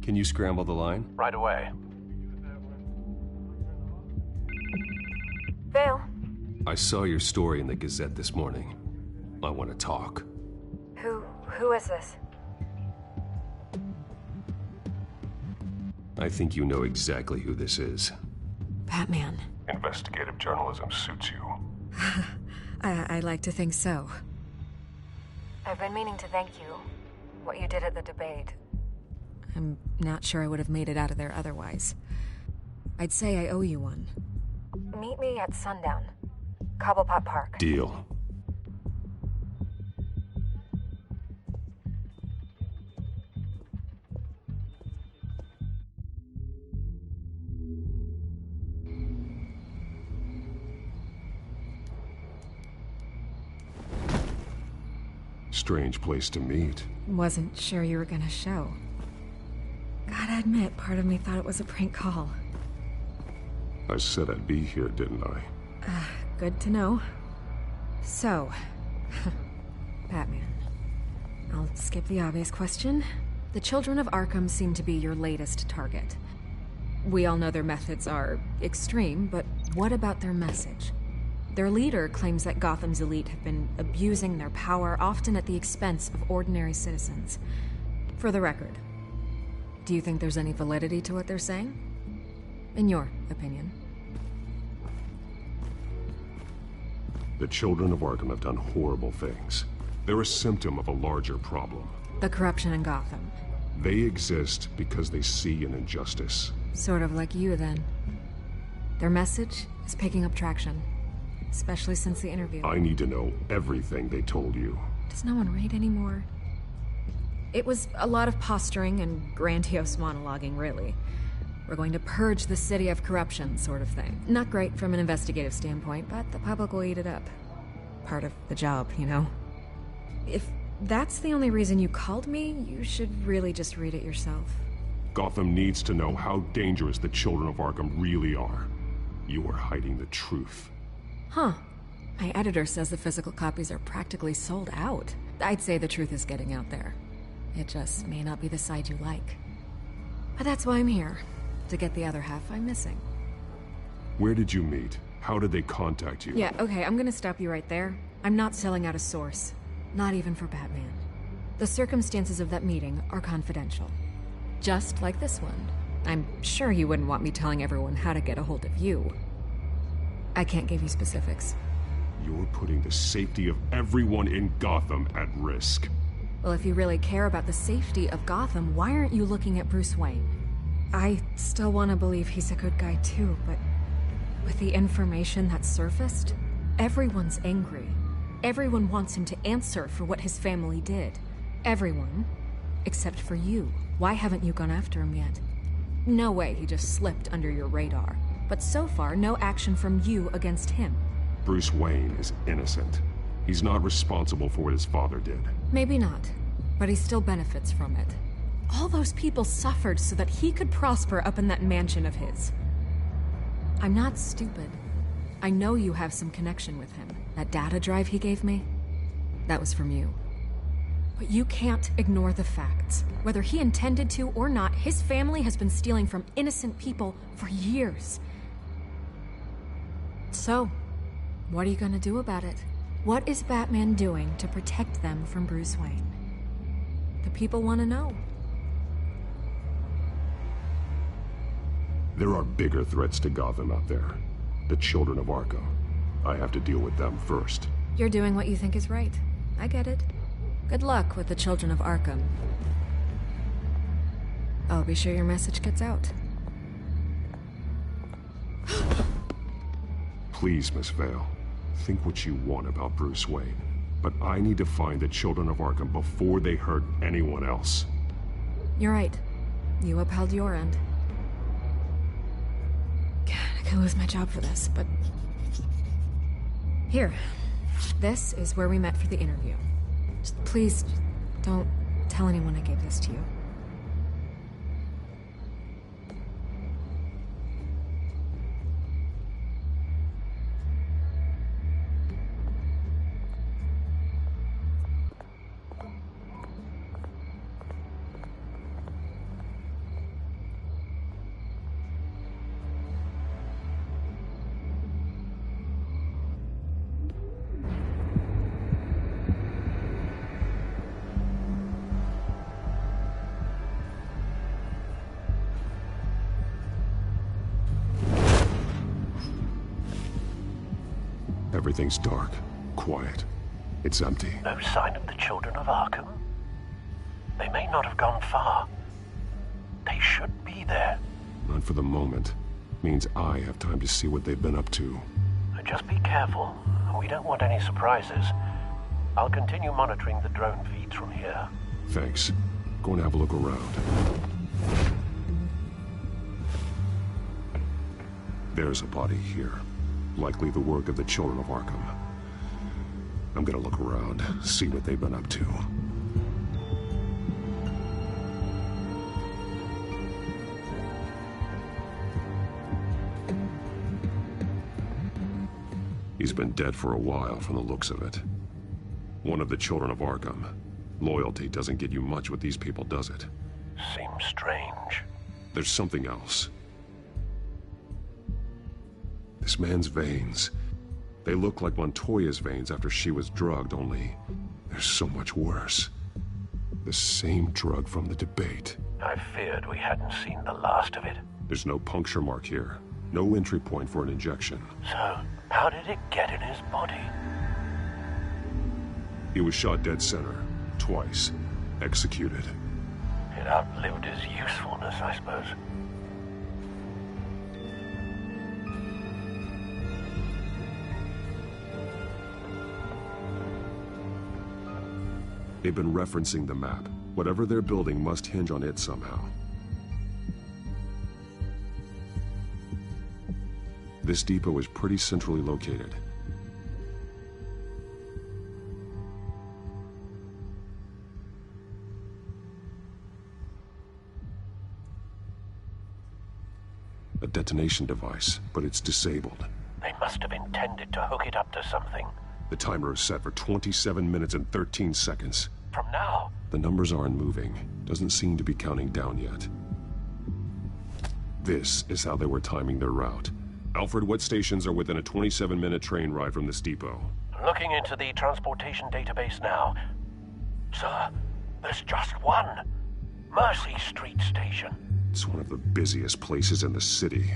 Can you scramble the line? Right away. Vale. I saw your story in the Gazette this morning. I want to talk. Who is this? I think you know exactly who this is. Batman. Investigative journalism suits you. I like to think so. I've been meaning to thank you. What you did at the debate. I'm not sure I would have made it out of there otherwise. I'd say I owe you one. Meet me at sundown. Cobblepot Park. Deal. Strange place to meet. Wasn't sure you were gonna show. Gotta admit, part of me thought it was a prank call. I said I'd be here, didn't I? Good to know. So, Batman. I'll skip the obvious question. The Children of Arkham seem to be your latest target. We all know their methods are extreme, but what about their message? Their leader claims that Gotham's elite have been abusing their power, often at the expense of ordinary citizens. For the record, do you think there's any validity to what they're saying? In your opinion? The Children of Arkham have done horrible things. They're a symptom of a larger problem. The corruption in Gotham. They exist because they see an injustice. Sort of like you, then. Their message is picking up traction. Especially since the interview. I need to know everything they told you. Does no one read anymore? It was a lot of posturing and grandiose monologuing, really. We're going to purge the city of corruption, sort of thing. Not great from an investigative standpoint, but the public will eat it up. Part of the job, you know? If that's the only reason you called me, you should really just read it yourself. Gotham needs to know how dangerous the children of Arkham really are. You are hiding the truth. Huh. My editor says the physical copies are practically sold out. I'd say the truth is getting out there. It just may not be the side you like. But that's why I'm here. To get the other half I'm missing. Where did you meet? How did they contact you? Yeah, okay, I'm gonna stop you right there. I'm not selling out a source. Not even for Batman. The circumstances of that meeting are confidential. Just like this one. I'm sure you wouldn't want me telling everyone how to get a hold of you. I can't give you specifics. You're putting the safety of everyone in Gotham at risk. Well, if you really care about the safety of Gotham, why aren't you looking at Bruce Wayne? I still want to believe he's a good guy too, but with the information that surfaced, everyone's angry. Everyone wants him to answer for what his family did. Everyone, except for you. Why haven't you gone after him yet? No way he just slipped under your radar. But so far, no action from you against him. Bruce Wayne is innocent. He's not responsible for what his father did. Maybe not, but he still benefits from it. All those people suffered so that he could prosper up in that mansion of his. I'm not stupid. I know you have some connection with him. That data drive he gave me, that was from you. But you can't ignore the facts. Whether he intended to or not, his family has been stealing from innocent people for years. So, what are you gonna do about it? What is Batman doing to protect them from Bruce Wayne? The people want to know. There are bigger threats to Gotham out there. The children of Arkham. I have to deal with them first. You're doing what you think is right. I get it. Good luck with the children of Arkham. I'll be sure your message gets out. Please, Miss Vale. Think what you want about Bruce Wayne. But I need to find the children of Arkham before they hurt anyone else. You're right. You upheld your end. God, I could lose my job for this, but... Here. This is where we met for the interview. Just please, don't tell anyone I gave this to you. Everything's dark, quiet. It's empty. No sign of the children of Arkham? They may not have gone far. They should be there. Not for the moment. Means I have time to see what they've been up to. Just be careful. We don't want any surprises. I'll continue monitoring the drone feeds from here. Thanks. Go and have a look around. There's a body here. Likely the work of the children of Arkham. I'm gonna look around, see what they've been up to. He's been dead for a while from the looks of it. One of the children of Arkham. Loyalty doesn't get you much with these people, does it? Seems strange. There's something else. This man's veins. They look like Montoya's veins after she was drugged, only they're so much worse. The same drug from the debate. I feared we hadn't seen the last of it. There's no puncture mark here. No entry point for an injection. So, how did it get in his body? He was shot dead center. Twice. Executed. It outlived his usefulness, I suppose. They've been referencing the map. Whatever they're building must hinge on it somehow. This depot is pretty centrally located. A detonation device, but it's disabled. They must have intended to hook it up to something. The timer is set for 27 minutes and 13 seconds. From now? The numbers aren't moving. Doesn't seem to be counting down yet. This is how they were timing their route. Alfred, what stations are within a 27-minute train ride from this depot? Looking into the transportation database now. Sir, there's just one. Mercy Street Station. It's one of the busiest places in the city.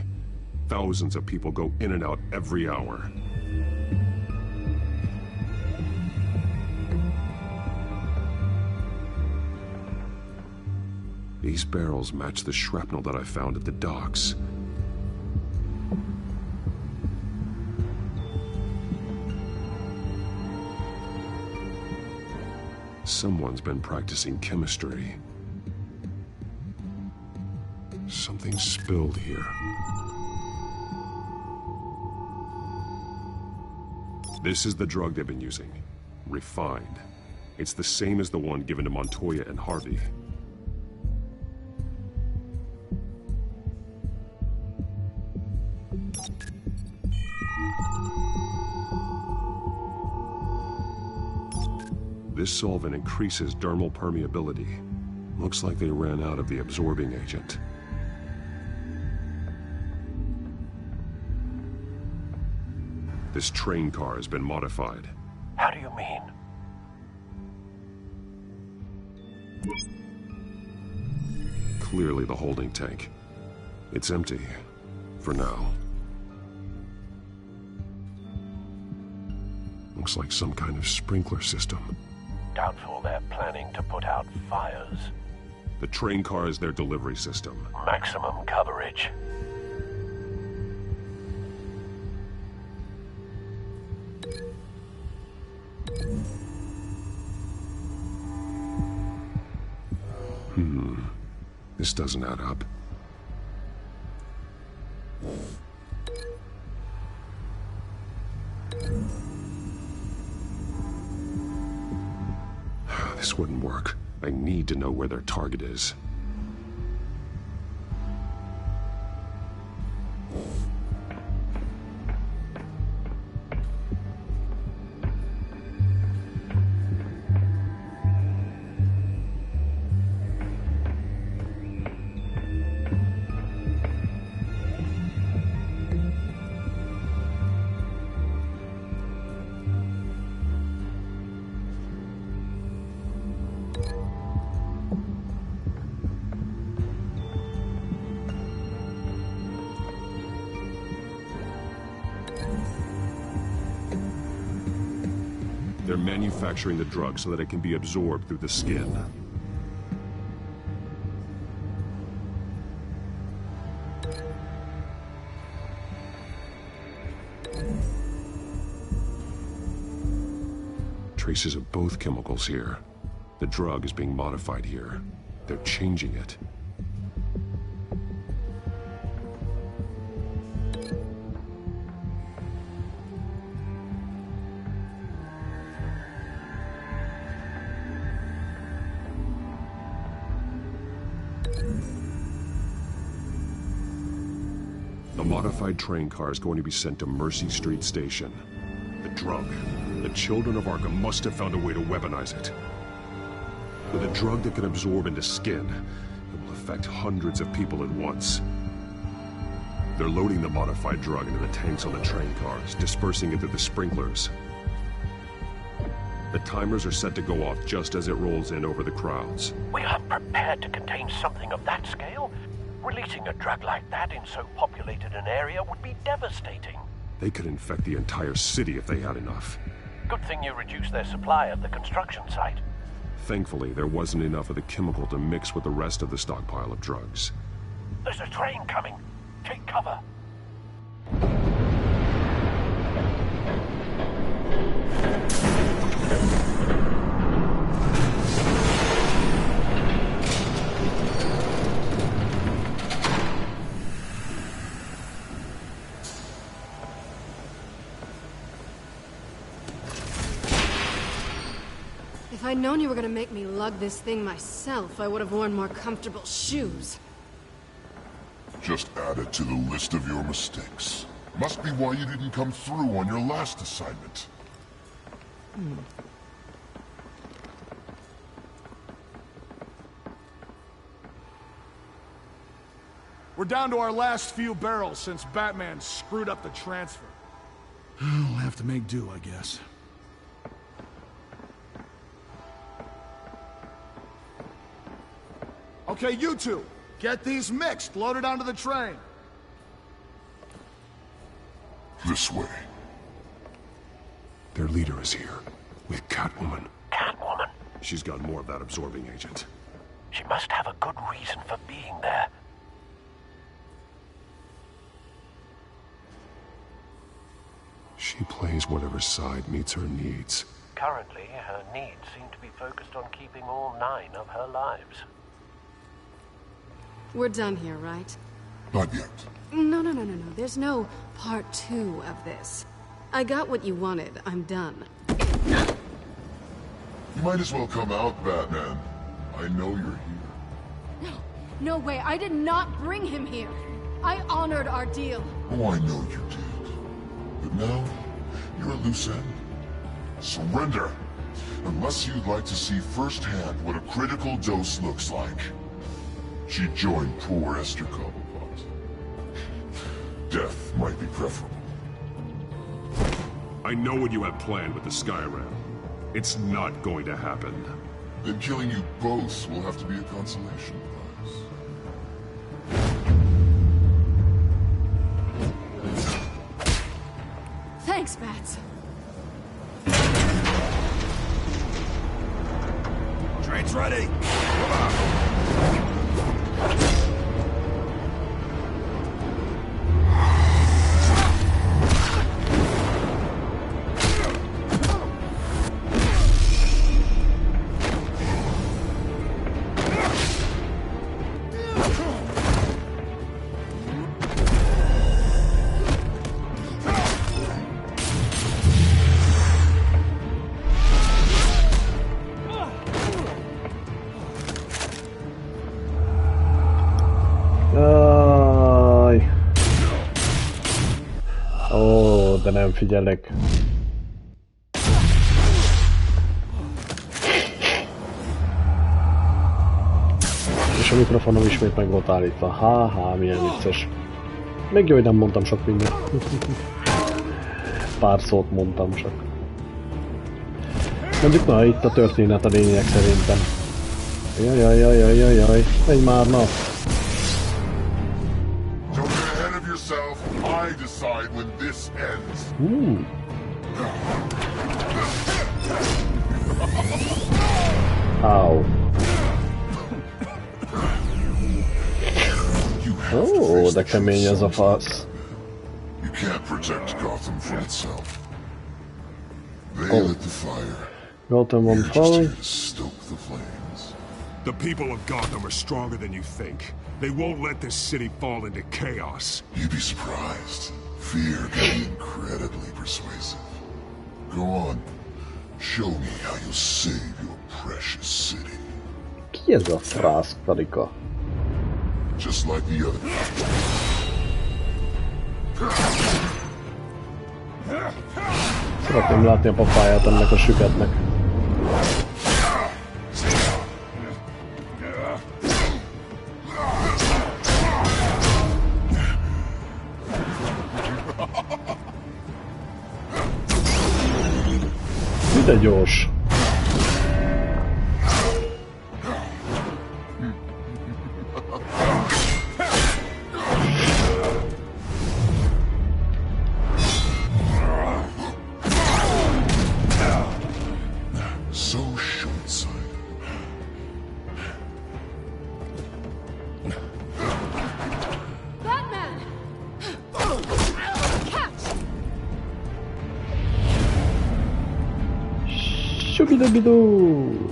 Thousands of people go in and out every hour. These barrels match the shrapnel that I found at the docks. Someone's been practicing chemistry. Something spilled here. This is the drug they've been using. Refined. It's the same as the one given to Montoya and Harvey. This solvent increases dermal permeability. Looks like they ran out of the absorbing agent. This train car has been modified. How do you mean? Clearly the holding tank. It's empty. For now. Looks like some kind of sprinkler system. Doubtful they're planning to put out fires. The train car is their delivery system. Maximum coverage. This doesn't add up. This wouldn't work. I need to know where their target is. They're manufacturing the drug so that it can be absorbed through the skin. Traces of both chemicals here. The drug is being modified here. They're changing it. The modified train car is going to be sent to Mercy Street Station. The drug. The children of Arkham must have found a way to weaponize it. With a drug that can absorb into skin, it will affect hundreds of people at once. They're loading the modified drug into the tanks on the train cars, dispersing it through the sprinklers. The timers are set to go off just as it rolls in over the crowds. We aren't prepared to contain something of that scale. Releasing a drug like that in so populated an area would be devastating. They could infect the entire city if they had enough. Good thing you reduced their supply at the construction site. Thankfully, there wasn't enough of the chemical to mix with the rest of the stockpile of drugs. There's a train coming. Take cover. If I'd known you were gonna make me lug this thing myself, I would have worn more comfortable shoes. Just add it to the list of your mistakes. Must be why you didn't come through on your last assignment. We're down to our last few barrels since Batman screwed up the transfer. We'll have to make do, I guess. Okay, you two, get these mixed, loaded onto the train. This way. Their leader is here, with Catwoman. Catwoman? She's got more of that absorbing agent. She must have a good reason for being there. She plays whatever side meets her needs. Currently, her needs seem to be focused on keeping all 9 of her lives. We're done here, right? Not yet. No. There's no part 2 of this. I got what you wanted. I'm done. You might as well come out, Batman. I know you're here. No way. I did not bring him here. I honored our deal. Oh, I know you did. But now, you're a loose end. Surrender! Unless you'd like to see firsthand what a critical dose looks like. She joined poor Esther Cobblepot. Death might be preferable. I know what you have planned with the Skyrim. It's not going to happen. Then killing you both will have to be a consolation prize. Thanks, Bats. Train's ready! Come on! De nem figyelek. És a mikrofonom ismét meg volt állítva. Ha, milyen vicces. Még jó, hogy nem mondtam sok mindent. Pár szót mondtam csak. Mondjuk na, itt a történet a lényeg szerintem. Jaj, egy már nap. I decide when this ends. Ow. Oh, de kemény ez a fasz. You can't protect Gotham from itself. They lit the fire. Gotham won't fall. Stoke the flames. The people of Gotham are stronger than you think. They won't let this city fall into chaos. You'd be surprised. Fear can be incredibly persuasive. Go on. Show me how you'll save your precious city. Ki ez a frász karika? Just like the other. Szeretném látni a papáját ennek a süketnek. De gyors. So short-sighted. Batman! Catch! Shooby-dooby-doo!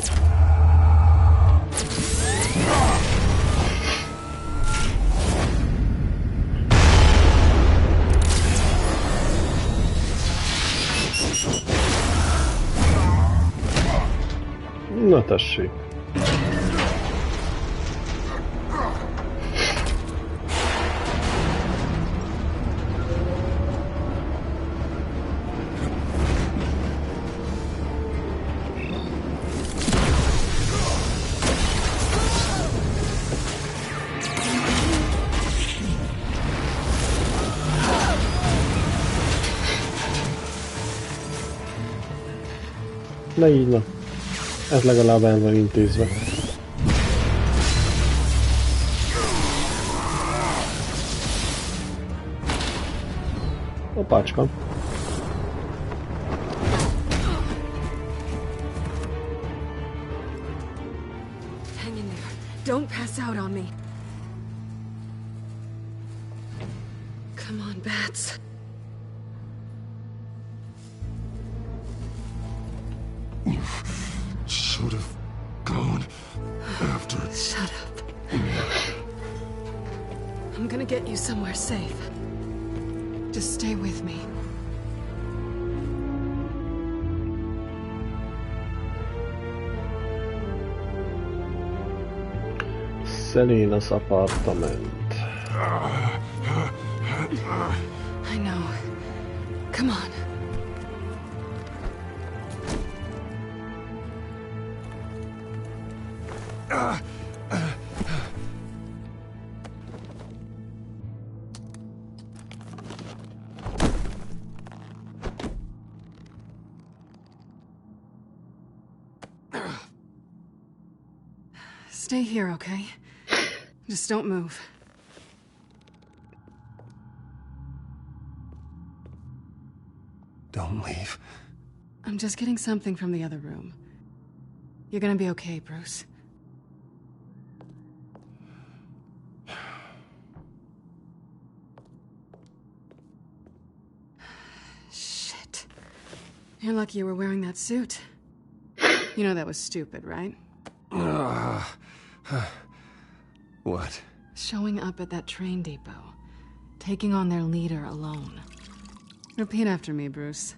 Na tessék. Na így na. Ez legalább el van intézve. Apácska. Hang in there. Don't pass out on me. Come on, bats. You should have gone after... Shut up. I'm gonna get you somewhere safe. Just stay with me. Selena's apartment. I know. Come on. Stay here, okay? Just don't move. Don't leave. I'm just getting something from the other room. You're gonna be okay, Bruce. Shit. You're lucky you were wearing that suit. You know that was stupid, right? What? Showing up at that train depot. Taking on their leader alone. Repeat after me, Bruce.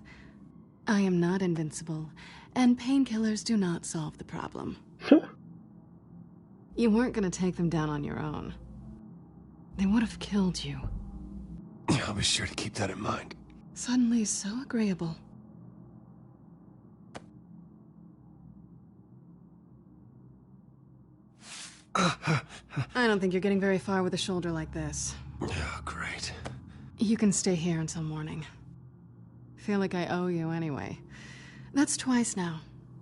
I am not invincible, and painkillers do not solve the problem. You weren't gonna take them down on your own. They would have killed you. I'll be sure to keep that in mind. Suddenly so agreeable. I don't think you're getting very far with a shoulder like this. Oh, great. You can stay here until morning. Feel like I owe you anyway. That's twice now.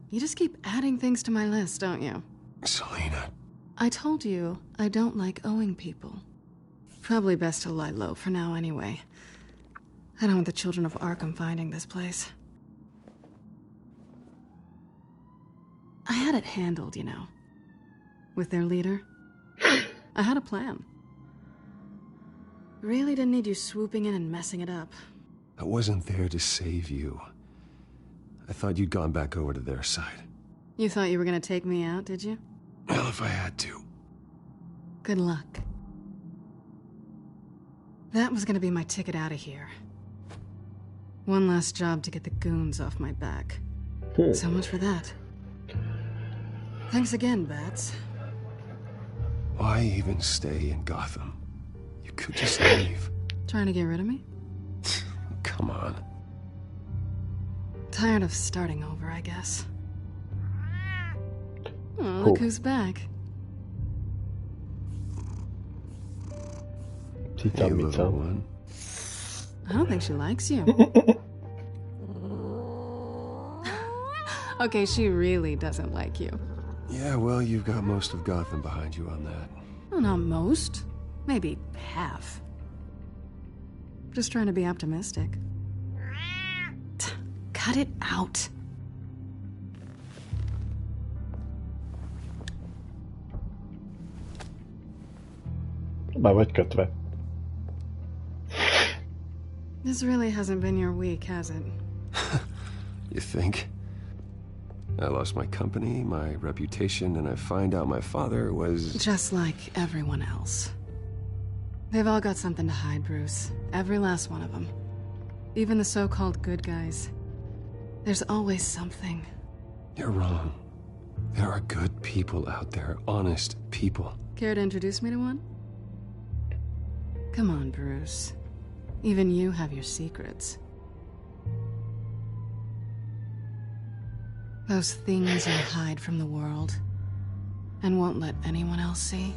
You just keep adding things to my list, don't you? Selena. I told you I don't like owing people. Probably best to lie low for now anyway. I don't want the children of Arkham finding this place. I had it handled, you know. With their leader. I had a plan. Really didn't need you swooping in and messing it up. I wasn't there to save you. I thought you'd gone back over to their side. You thought you were gonna take me out, did you? Well, if I had to. Good luck. That was gonna be my ticket out of here. One last job to get the goons off my back. So much for that. Thanks again, Bats. Why even stay in Gotham? You could just leave. Trying to get rid of me? Come on. Tired of starting over, I guess. Oh, look who's back. Hey, little one. I don't think she likes you. Okay, she really doesn't like you. Yeah, well, you've got most of Gotham behind you on that. Well, not most. Maybe half. Just trying to be optimistic. Cut it out. Be vagy kötve. This really hasn't been your week, has it? You think? I lost my company, my reputation, and I find out my father was... Just like everyone else. They've all got something to hide, Bruce. Every last one of them. Even the so-called good guys. There's always something. You're wrong. There are good people out there, honest people. Care to introduce me to one? Come on, Bruce. Even you have your secrets. Those things you hide from the world and won't let anyone else see.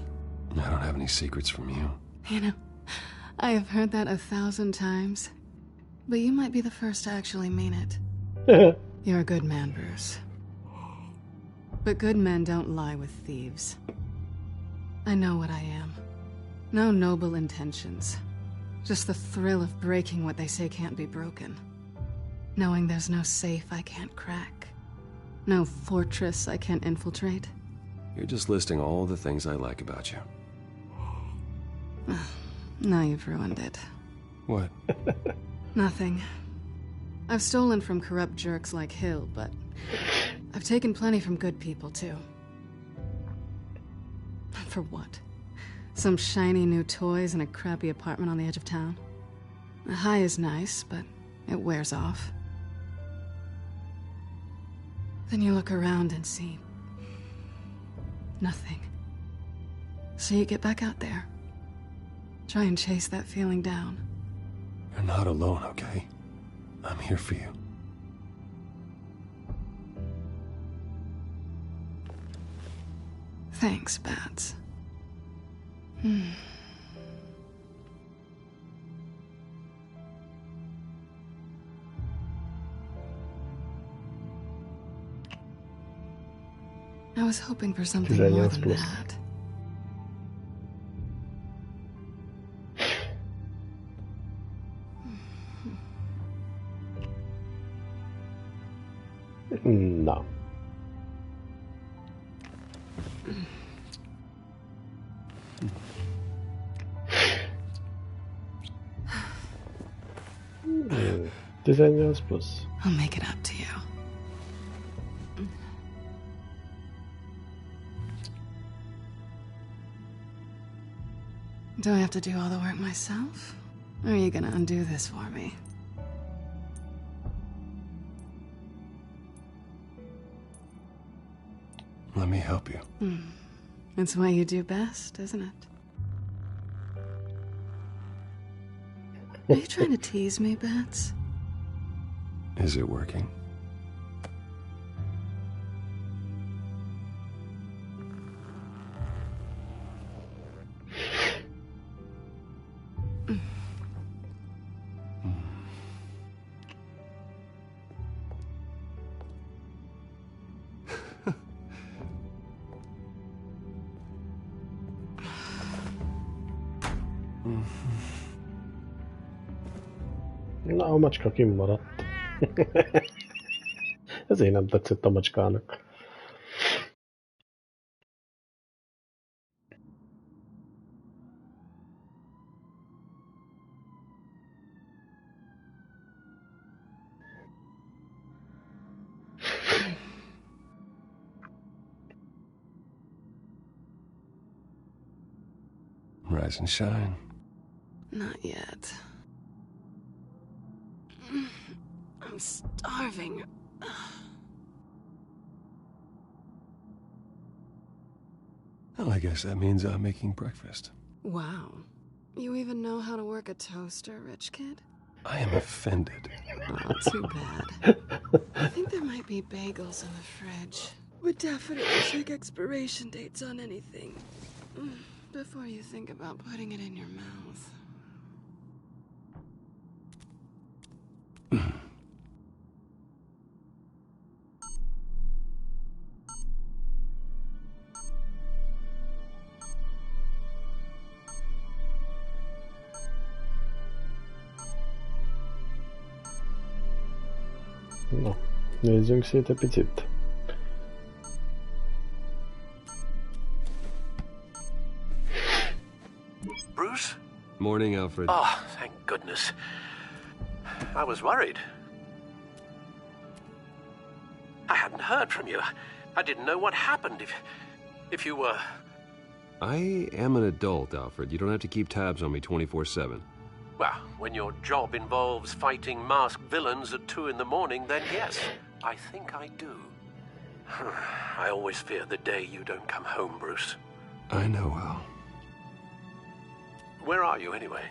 I don't have any secrets from you. You know, I have heard that 1,000 times, but you might be the first to actually mean it. You're a good man, Bruce. But good men don't lie with thieves. I know what I am. No noble intentions. Just the thrill of breaking what they say can't be broken. Knowing there's no safe I can't crack. No fortress I can't infiltrate. You're just listing all the things I like about you. Now you've ruined it. What? Nothing. I've stolen from corrupt jerks like Hill, but I've taken plenty from good people, too. For what? Some shiny new toys and a crappy apartment on the edge of town? A high is nice, but it wears off. Then you look around and see nothing. So you get back out there. Try and chase that feeling down. You're not alone, okay? I'm here for you. Thanks, Bats. I was hoping for something more than that. No. Plus. I'll make it up to you. Do I have to do all the work myself? Or are you gonna undo this for me? Let me help you. It's what you do best, isn't it? Are you trying to tease me, Bats? Is it working? Na, a macska kimaradt. Ezért nem tetszett a macskának. Rise and shine. Not yet. I'm starving. Well, I guess that means I'm making breakfast. Wow. You even know how to work a toaster, rich kid? I am offended. Oh, too bad. I think there might be bagels in the fridge. But definitely check expiration dates on anything before you think about putting it in your mouth. Na, nézzünk szét egy picit. Bruce? Morning, Alfred. Oh, thank goodness. I was worried. I hadn't heard from you. I didn't know what happened if you were... I am an adult, Alfred. You don't have to keep tabs on me 24/7. Well, when your job involves fighting masked villains at 2 in the morning, then yes, I think I do. I always fear the day you don't come home, Bruce. I know, Al. Where are you, anyway?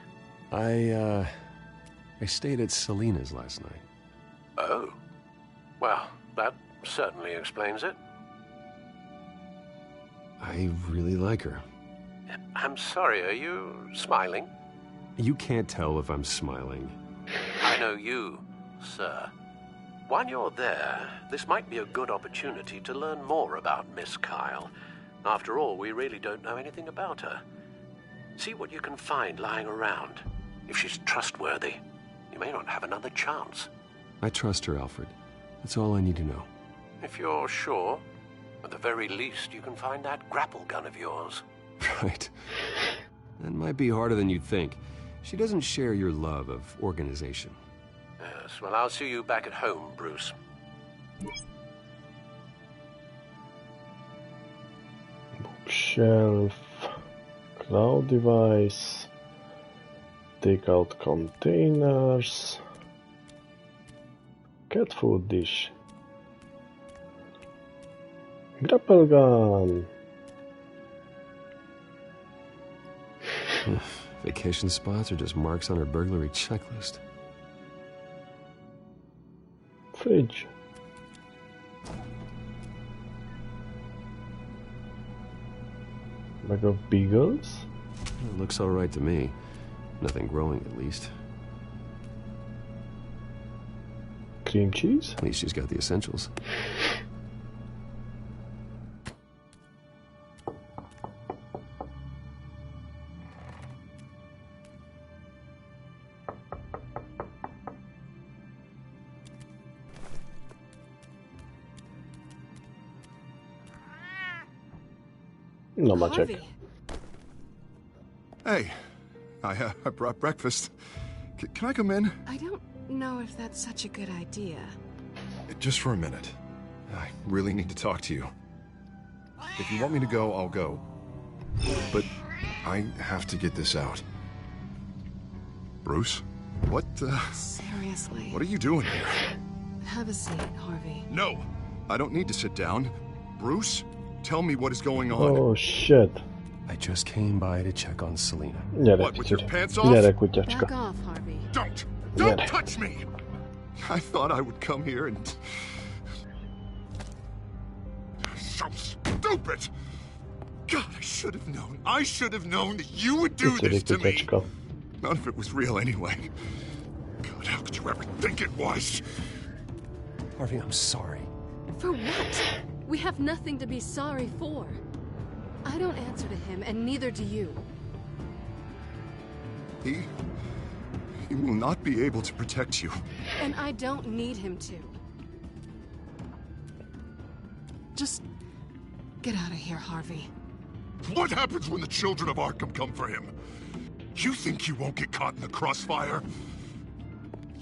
I stayed at Selina's last night. Oh. Well, that certainly explains it. I really like her. I'm sorry, are you smiling? You can't tell if I'm smiling. I know you, sir. While you're there, this might be a good opportunity to learn more about Miss Kyle. After all, we really don't know anything about her. See what you can find lying around. If she's trustworthy, you may not have another chance. I trust her, Alfred. That's all I need to know. If you're sure, at the very least, you can find that grapple gun of yours. Right. That might be harder than you'd think. She doesn't share your love of organization. Yes, well, I'll see you back at home, Bruce. Bookshelf, cloud device, take out containers, cat food dish, grapple gun. Vacation spots are just marks on her burglary checklist. Fridge. Bag of beagles. It looks all right to me. Nothing growing, at least. Cream cheese. At least she's got the essentials. No, Maciek. Hey, I brought breakfast. Can I come in? I don't know if that's such a good idea. Just for a minute. I really need to talk to you. If you want me to go, I'll go. But I have to get this out. Bruce? What, Seriously. What are you doing here? Have a seat, Harvey. No! I don't need to sit down. Bruce, tell me what is going on. Oh shit. I just came by to check on Selina. What, with your pants off? Back off, Harvey. Don't touch me! I thought I would come here and... So stupid! God, I should have known. I should have known that you would do this to me. None of it was real anyway. God, how could you ever think it was? Harvey, I'm sorry. For what? We have nothing to be sorry for. I don't answer to him, and neither do you. He will not be able to protect you. And I don't need him to. Just get out of here, Harvey. What happens when the children of Arkham come for him? You think you won't get caught in the crossfire?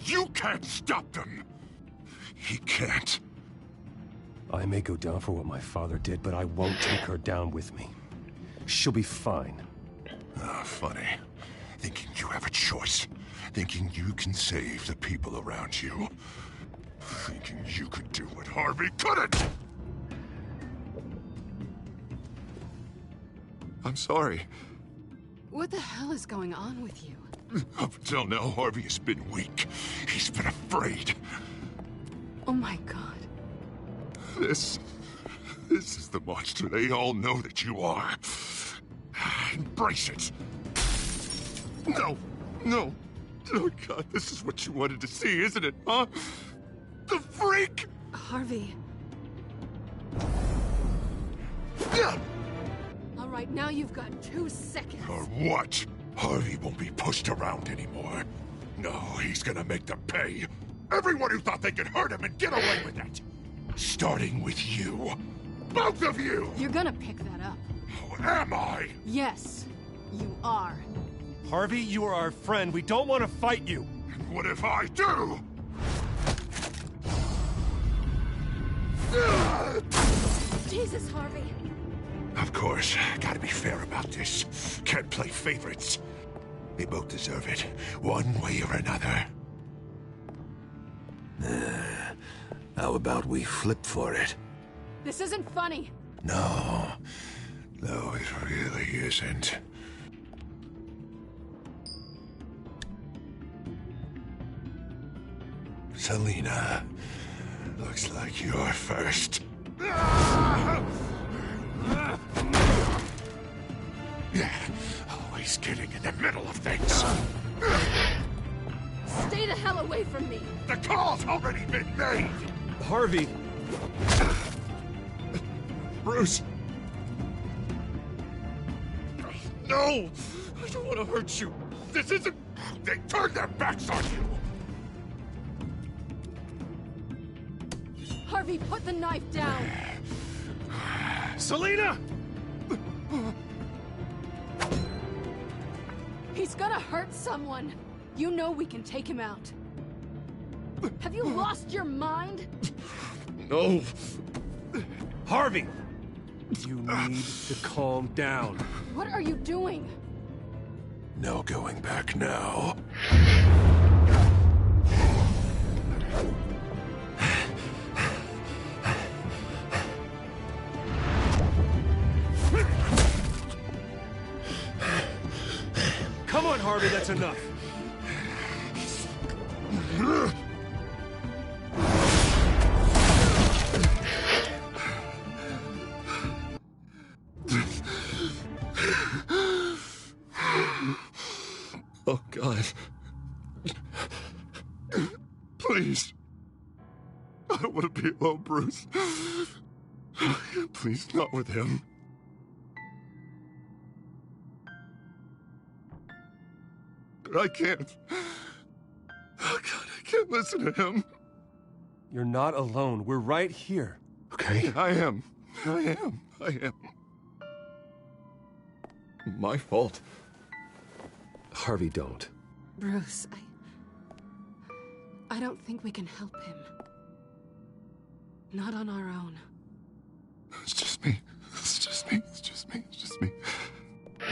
You can't stop them! He can't. I may go down for what my father did, but I won't take her down with me. She'll be fine. Ah, funny. Thinking you have a choice. Thinking you can save the people around you. Thinking you could do what Harvey couldn't! I'm sorry. What the hell is going on with you? Up until now, Harvey has been weak. He's been afraid. Oh my god. This is the monster they all know that you are. Embrace it. No. Oh God, this is what you wanted to see, isn't it, huh? The freak! Harvey. Yeah. All right, now you've got 2 seconds. Or what? Harvey won't be pushed around anymore. No, he's gonna make them pay. Everyone who thought they could hurt him and get away with it. Starting with you. Both of you! You're gonna pick that up. Oh, am I? Yes, you are. Harvey, you are our friend. We don't want to fight you. And what if I do? Jesus, Harvey. Of course, gotta be fair about this. Can't play favorites. They both deserve it, one way or another. How about we flip for it? This isn't funny. No. No, it really isn't. Selina, looks like you're first. Always getting in the middle of things. Stay the hell away from me. The call's already been made. Harvey. Bruce. No! I don't want to hurt you. This isn't... They turned their backs on you. Harvey, put the knife down. Selina! He's gonna hurt someone. You know we can take him out. Have you lost your mind? No. Harvey! You need to calm down. What are you doing? No going back now. Come on, Harvey, that's enough. Oh, God. Please. I don't want to be alone, Bruce. Please, not with him. I can't. Oh, God, I can't listen to him. You're not alone. We're right here. Okay? I am. My fault. Harvey, don't. Bruce, I don't think we can help him. Not on our own. It's just me. I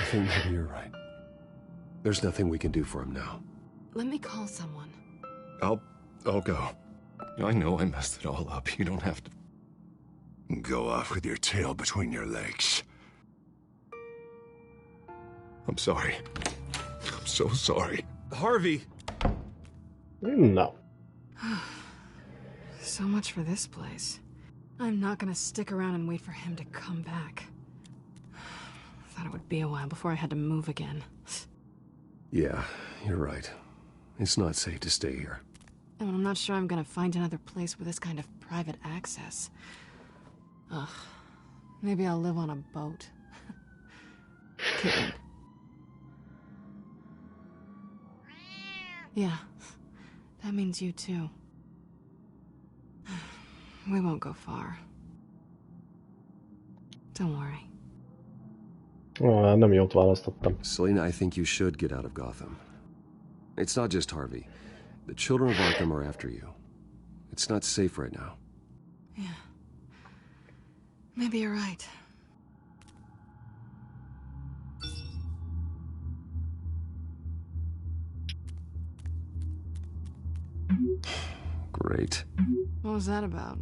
think maybe you're right. There's nothing we can do for him now. Let me call someone. I'll go. I know I messed it all up. You don't have to go off with your tail between your legs. I'm sorry. I'm so sorry. Harvey! No. So much for this place. I'm not gonna stick around and wait for him to come back. Thought it would be a while before I had to move again. Yeah, you're right. It's not safe to stay here. And I'm not sure I'm gonna find another place with this kind of private access. Ugh. Maybe I'll live on a boat. Kidding. Yeah. That means you too. We won't go far. Don't worry. Nem jót választottam. Selina, I think you should get out of Gotham. It's not just Harvey. The children of Arkham are after you. It's not safe right now. Yeah. Maybe you're right. Great. What was that about?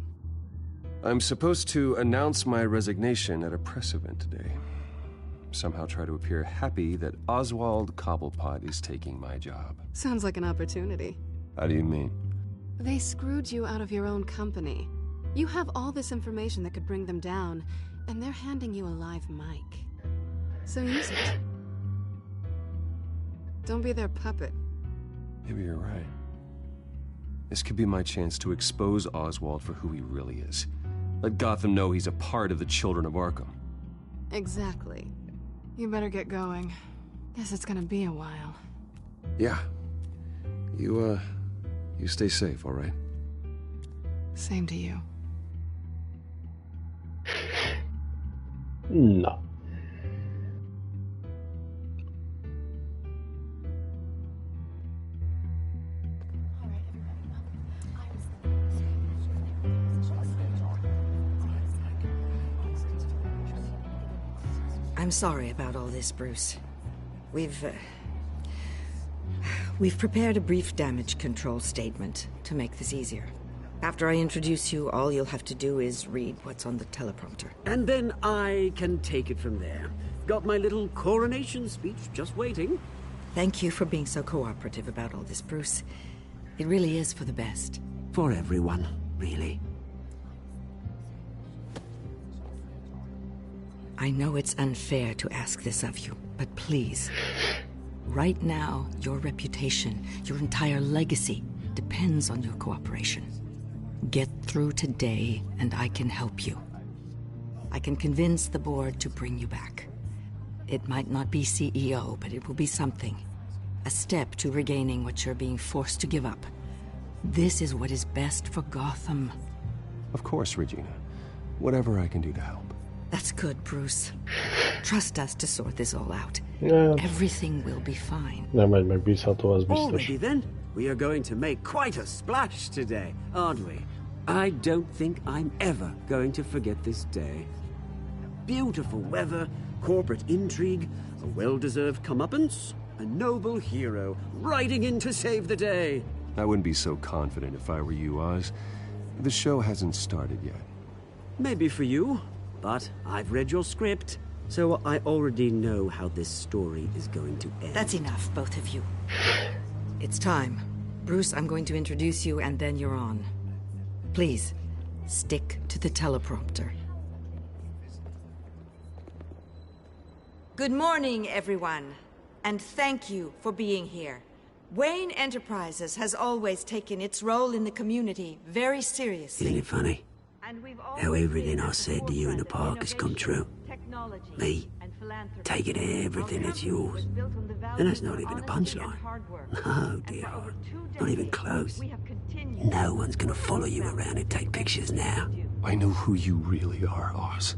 I'm supposed to announce my resignation at a press event today. Somehow try to appear happy that Oswald Cobblepot is taking my job. Sounds like an opportunity. How do you mean? They screwed you out of your own company. You have all this information that could bring them down, and they're handing you a live mic. So use it. Don't be their puppet. Maybe you're right. This could be my chance to expose Oswald for who he really is. Let Gotham know he's a part of the children of Arkham. Exactly. You better get going. Guess it's gonna be a while. Yeah. You stay safe, all right? Same to you. No. I'm sorry about all this, Bruce. We've prepared a brief damage control statement to make this easier. After I introduce you, all you'll have to do is read what's on the teleprompter. And then I can take it from there. Got my little coronation speech just waiting. Thank you for being so cooperative about all this, Bruce. It really is for the best. For everyone, really. I know it's unfair to ask this of you, but please. Right now, your reputation, your entire legacy, depends on your cooperation. Get through today, and I can help you. I can convince the board to bring you back. It might not be CEO, but it will be something. A step to regaining what you're being forced to give up. This is what is best for Gotham. Of course, Regina. Whatever I can do to help. That's good, Bruce. Trust us to sort this all out. Yeah. Everything will be fine. Nem egy megbízható, az biztos. Already then, we are going to make quite a splash today, aren't we? I don't think I'm ever going to forget this day. Beautiful weather, corporate intrigue, a well-deserved comeuppance, a noble hero riding in to save the day. I wouldn't be so confident if I were you, Oz. The show hasn't started yet. Maybe for you, but I've read your script, so I already know how this story is going to end. That's enough, both of you. It's time. Bruce, I'm going to introduce you, and then you're on. Please, stick to the teleprompter. Good morning, everyone, and thank you for being here. Wayne Enterprises has always taken its role in the community very seriously. Isn't it funny? How everything I said to you in the park has come true. Me, taking everything that's yours. And that's not even a punchline. No, dear heart. Not even close. No one's gonna follow you around and take pictures now. I know who you really are, Oz.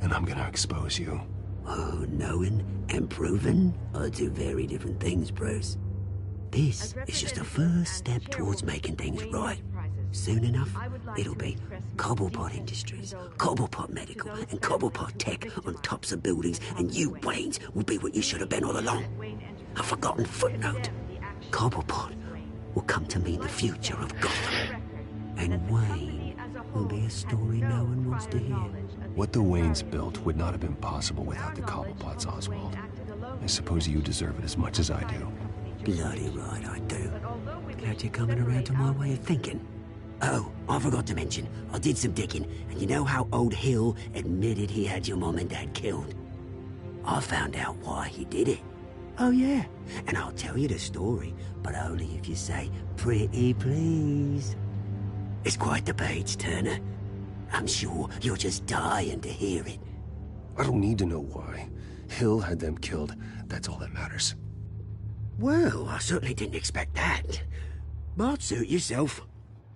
And I'm gonna expose you. Oh, knowing and proving are two very different things, Bruce. This is just a first step towards making things right. Soon enough, it'll be Cobblepot Industries, Cobblepot Medical, and Cobblepot Tech on tops of buildings, and you, Waynes, will be what you should have been all along. A forgotten footnote. Cobblepot will come to mean the future of Gotham. And Wayne will be a story no one wants to hear. What the Waynes built would not have been possible without the Cobblepots, Oswald. I suppose you deserve it as much as I do. Bloody right I do. Glad you're coming around to my way of thinking. Oh, I forgot to mention, I did some digging, and you know how old Hill admitted he had your mom and dad killed? I found out why he did it. Oh yeah, and I'll tell you the story, but only if you say, pretty please. It's quite the page turner. I'm sure you're just dying to hear it. I don't need to know why. Hill had them killed. That's all that matters. Well, I certainly didn't expect that. But suit yourself.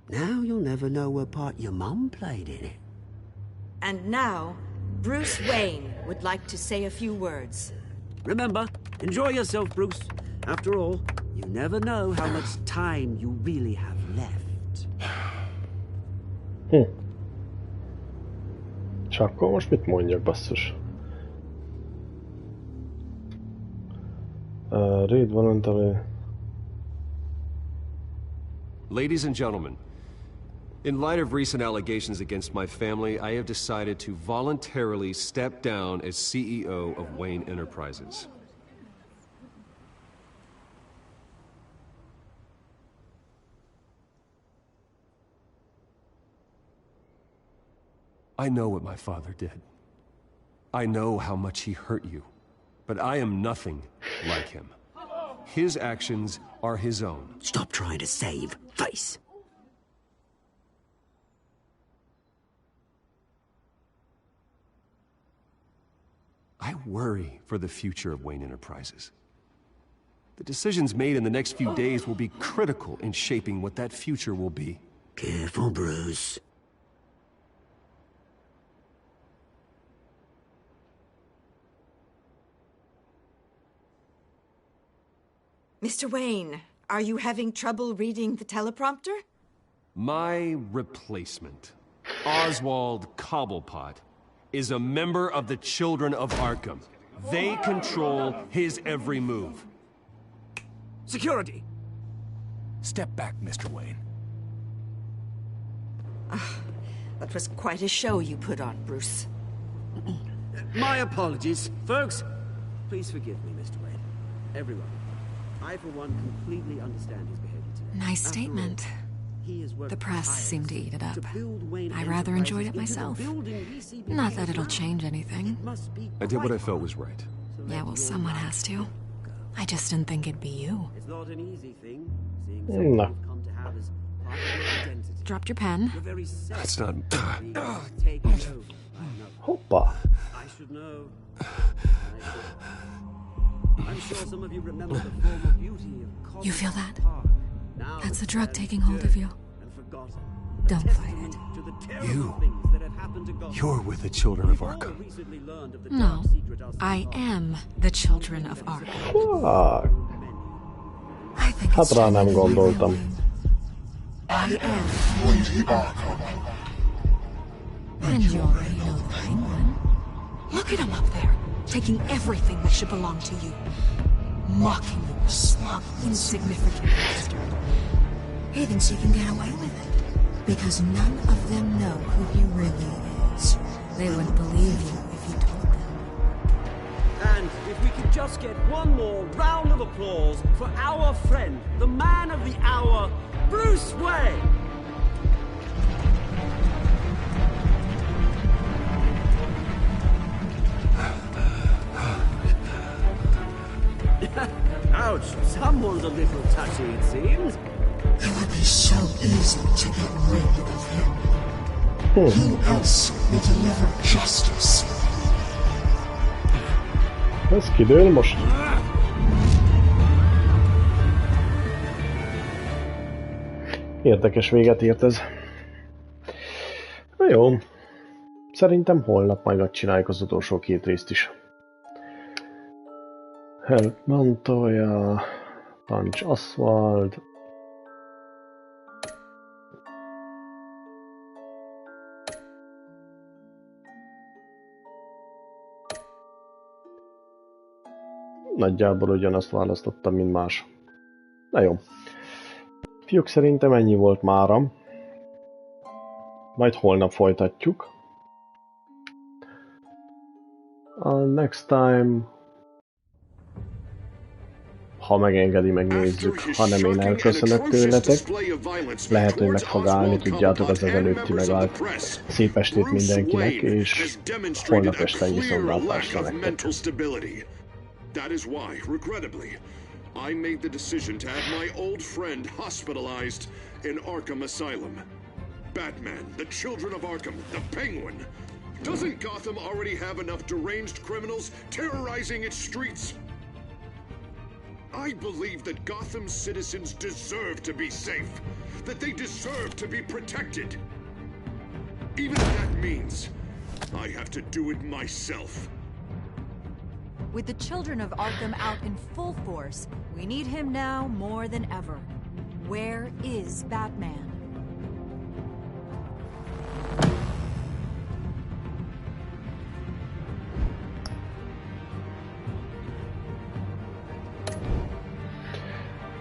Now you'll never know what part your mum played in it. And now, Bruce Wayne would like to say a few words. Remember, enjoy yourself, Bruce. After all, you never know how much time you really have left. És akkor most mit mondjak, basszus? Read voluntary. Ladies and gentlemen, in light of recent allegations against my family, I have decided to voluntarily step down as CEO of Wayne Enterprises. I know what my father did. I know how much he hurt you, but I am nothing like him. His actions are his own. Stop trying to save face. I worry for the future of Wayne Enterprises. The decisions made in the next few days will be critical in shaping what that future will be. Careful, Bruce. Mr. Wayne, are you having trouble reading the teleprompter? My replacement, Oswald Cobblepot, is a member of the Children of Arkham. They control his every move. Security! Step back, Mr. Wayne. That was quite a show you put on, Bruce. My apologies, folks. Please forgive me, Mr. Wade. Everyone. I, for one, completely understand his behavior today. Nice statement. The press seemed to eat it up. I rather enjoyed it myself. Not that it'll change anything. I did what I felt was right. Yeah, well, someone has to. I just didn't think it'd be you. It's not an easy thing, No. Dropped your pen. That's not... Hoppa. I should know. I'm sure some of you remember the former beauty of... You feel that? That's the drug taking hold of you. Don't fight it. You're with the Children of Arkham. No, I am the Children of Arkham. Fuck. I think Hát rá nem gondoltam. I am Lady Arkham. And you already know the Penguin. Look at him up there, taking everything that should belong to you. Mocking you, a smug, insignificant bastard. He thinks he can get away with it. Because none of them know who he really is. They wouldn't believe you if you told them. And if we could just get one more round of applause for our friend, the man of the hour, Bruce Wayne! Ouch, someone's a little touchy, it seems. It would be so easy to get rid of him. Who else will deliver justice? Ez kidől most? Érdekes véget ért ez. Na jó. Szerintem holnap majd megcsináljuk az utolsó 2 részt is. Help Montoya, Punch Oswald. Nagyjából ugyanazt választottam, mint más. Na jó. Fiúk, szerintem ennyi volt mára. Majd holnap folytatjuk. A next time... Ha megengedi, megnézzük. Ha nem, én elköszönök tőletek. Lehet, hogy meg fog állni, tudjátok, az előtti megállt. Szép estét mindenkinek, és holnap este viszontlátásra nektek. That is why, regrettably, I made the decision to have my old friend hospitalized in Arkham Asylum. Batman, the Children of Arkham, the Penguin. Doesn't Gotham already have enough deranged criminals terrorizing its streets? I believe that Gotham's citizens deserve to be safe, that they deserve to be protected. Even if that means I have to do it myself. With the Children of Arkham out in full force, we need him now more than ever. Where is Batman?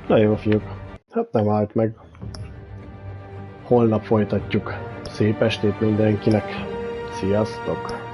Na jó, fiúk. Hát nem állt meg. Holnap folytatjuk. Szép estét mindenkinek. Sziasztok!